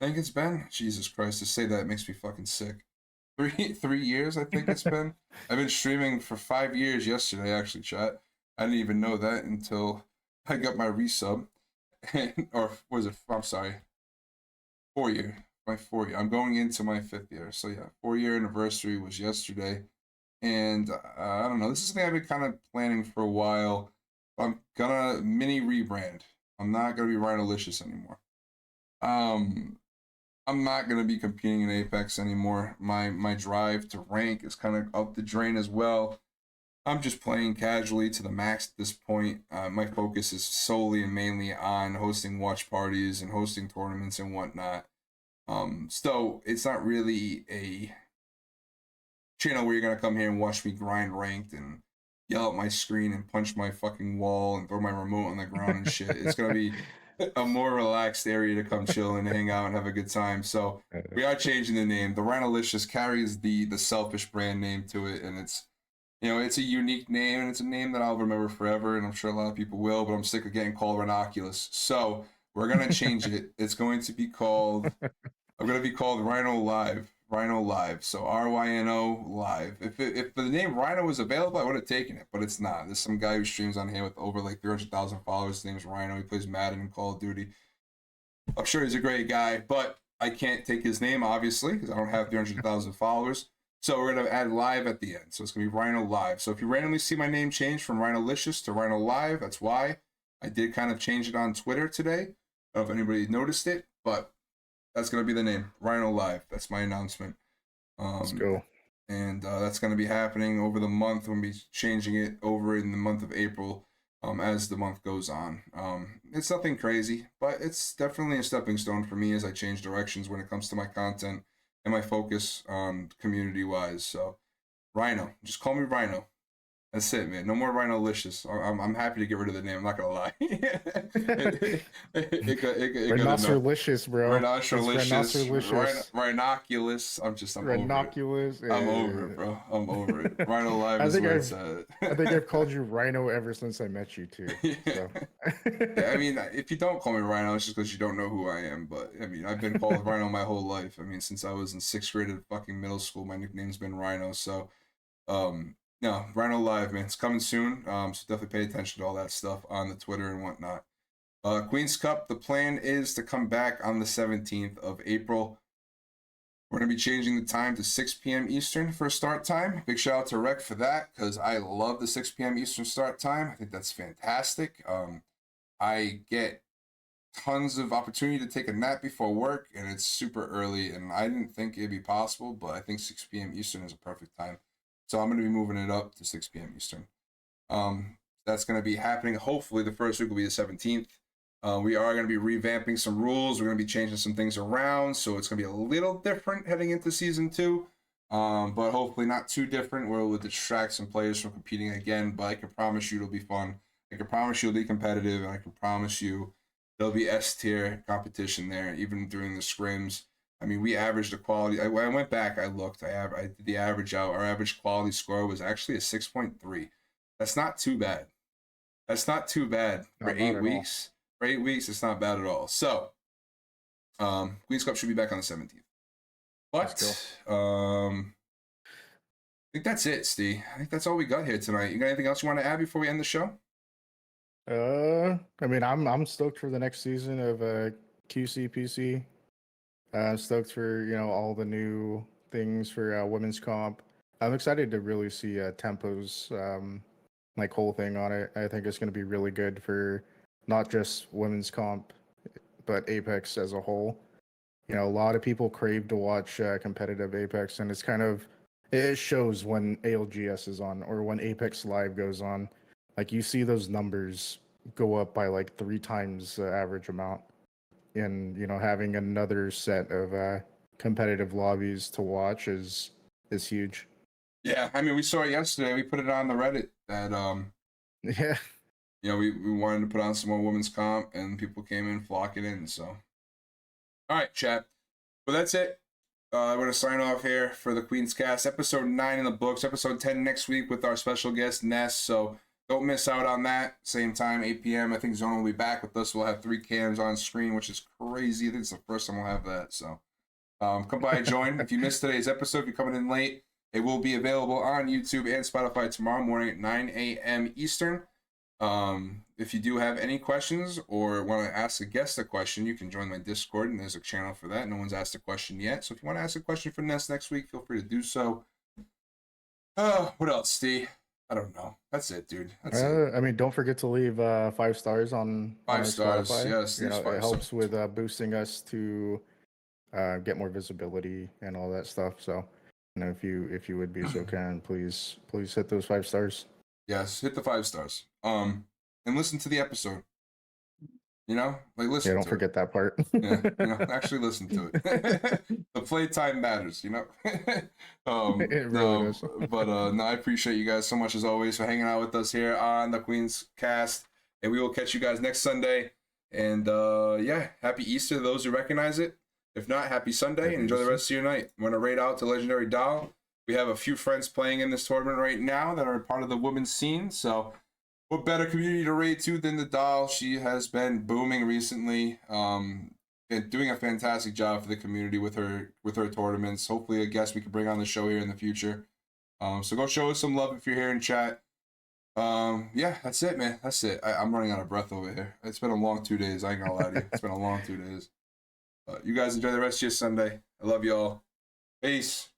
I think it's been. Jesus Christ, to say that makes me fucking sick. 3 years, I think it's been. I've been streaming for 5 years yesterday, actually, chat. I didn't even know that until I got my resub. Or was it, I'm sorry, 4 year. My 4 year. I'm going into my 5th year. So yeah, 4-year anniversary was yesterday. And I don't know, this is something I've been kind of planning for a while. I'm gonna mini rebrand. I'm not gonna be Rhino-licious anymore. I'm not going to be competing in Apex anymore. My drive to rank is kind of out the drain as well. I'm just playing casually to the max at this point. My focus is solely and mainly on hosting watch parties and hosting tournaments and whatnot. So it's not really a channel where you're going to come here and watch me grind ranked and yell at my screen and punch my fucking wall and throw my remote on the ground and shit. It's going to be a more relaxed area to come chill and hang out and have a good time. So we are changing the name. The Rhino-licious carries the selfish brand name to it, and it's, you know, it's a unique name, and it's a name that I'll remember forever, and I'm sure a lot of people will, but I'm sick of getting called Rhinoculous. So we're gonna change it. It's going to be called Rhino Live. Rhino Live. So RYNO Live. If the name Rhino was available, I would have taken it, but it's not. There's some guy who streams on here with over like 300,000 followers. His name's Rhino. He plays Madden and Call of Duty. I'm sure he's a great guy, but I can't take his name, obviously, because I don't have 300,000 followers. So we're going to add live at the end. So it's going to be Rhino Live. So if you randomly see my name change from Rhino-licious to Rhino Live, that's why. I did kind of change it on Twitter today. I don't know if anybody noticed it, but that's going to be the name, Rhino Live. That's my announcement. Let's go. And that's going to be happening over the month. We'll be changing it over in the month of April as the month goes on. It's nothing crazy, but it's definitely a stepping stone for me as I change directions when it comes to my content and my focus community-wise. So, Rhino. Just call me Rhino. That's it, man. No more Rhino-licious. I'm happy to get rid of the name. I'm not gonna lie. Rhinocerolicious, bro. Rhinocerolicious. Rhinoculous. I'm over it. Rhinoculous. I'm over it, bro. I'm over it. Rhino Live is where it's at. I think I've called you Rhino ever since I met you, too. Yeah. So. Yeah, I mean, if you don't call me Rhino, it's just because you don't know who I am. But, I mean, I've been called Rhino my whole life. I mean, since I was in 6th grade at fucking middle school, my nickname's been Rhino. So, no, Rhino Live, man. It's coming soon. So definitely pay attention to all that stuff on the Twitter and whatnot. Queen's Cup, the plan is to come back on the 17th of April. We're going to be changing the time to 6 p.m. Eastern for start time. Big shout out to Rec for that, because I love the 6 p.m. Eastern start time. I think that's fantastic. I get tons of opportunity to take a nap before work, and it's super early, and I didn't think it'd be possible, but I think 6 p.m. Eastern is a perfect time. So I'm going to be moving it up to 6 p.m. Eastern. That's going to be happening. Hopefully, the first week will be the 17th. We are going to be revamping some rules. We're going to be changing some things around. So it's going to be a little different heading into Season 2. But hopefully not too different where it will distract some players from competing again. But I can promise you it'll be fun. I can promise you it'll be competitive. And I can promise you there'll be S-tier competition there, even during the scrims. I mean, we averaged the quality. I went back, I looked, I did the average out. Our average quality score was actually a 6.3. That's not too bad. That's not too bad for 8 weeks. For 8 weeks, it's not bad at all. So, Queen's Cup should be back on the 17th. But, I think that's it, Steve. I think that's all we got here tonight. You got anything else you want to add before we end the show? I mean, I'm stoked for the next season of QCPC. Stoked for all the new things for women's comp. I'm excited to really see Tempo's like whole thing on it. I think it's going to be really good for not just women's comp, but Apex as a whole. A lot of people crave to watch competitive Apex, and it shows when ALGS is on or when Apex Live goes on. Like you see those numbers go up by like 3 times the average amount, and having another set of competitive lobbies to watch is huge. Yeah, I mean, we saw it yesterday. We put it on the Reddit that Yeah. we wanted to put on some more women's comp, and people came in flocking in. So, all right, chat. Well, that's it. I'm going to sign off here for the Queen's Cast, episode 9 in the books, episode 10 next week with our special guest Ness. So don't miss out on that. Same time, 8 p.m. I think Zona will be back with us. We'll have 3 cams on screen, which is crazy. I think it's the first time we'll have that. So come by and join. If you missed today's episode, if you're coming in late, it will be available on YouTube and Spotify tomorrow morning at 9 a.m. Eastern. If you do have any questions or want to ask a guest a question, you can join my Discord, and there's a channel for that. No one's asked a question yet. So if you want to ask a question for Ness next week, feel free to do so. What else, Steve? I don't know. That's it, dude. That's it. I mean, don't forget to leave 5 stars on 5 stars. Spotify. Yes, It helps with boosting us to get more visibility and all that stuff. So, if you would be so kind, please hit those 5 stars. Yes, hit the 5 stars. And listen to the episode. Listen. Yeah, don't forget that part. Yeah, actually listen to it. The playtime matters, It really does. But no, I appreciate you guys so much as always for hanging out with us here on the Queen's Cast, and we will catch you guys next Sunday. And yeah, happy Easter to those who recognize it. If not, happy Sunday, and enjoy the rest of your night. I'm gonna raid out to Legendary Doll. We have a few friends playing in this tournament right now that are part of the women's scene, so what better community to raid to than the Doll? She has been booming recently, and doing a fantastic job for the community with her tournaments. Hopefully a guest we can bring on the show here in the future. So go show us some love if you're here in chat. Yeah, that's it, man. That's it. I'm running out of breath over here. It's been a long 2 days. I ain't gonna lie to you. It's been a long 2 days. You guys enjoy the rest of your Sunday. I love y'all. Peace.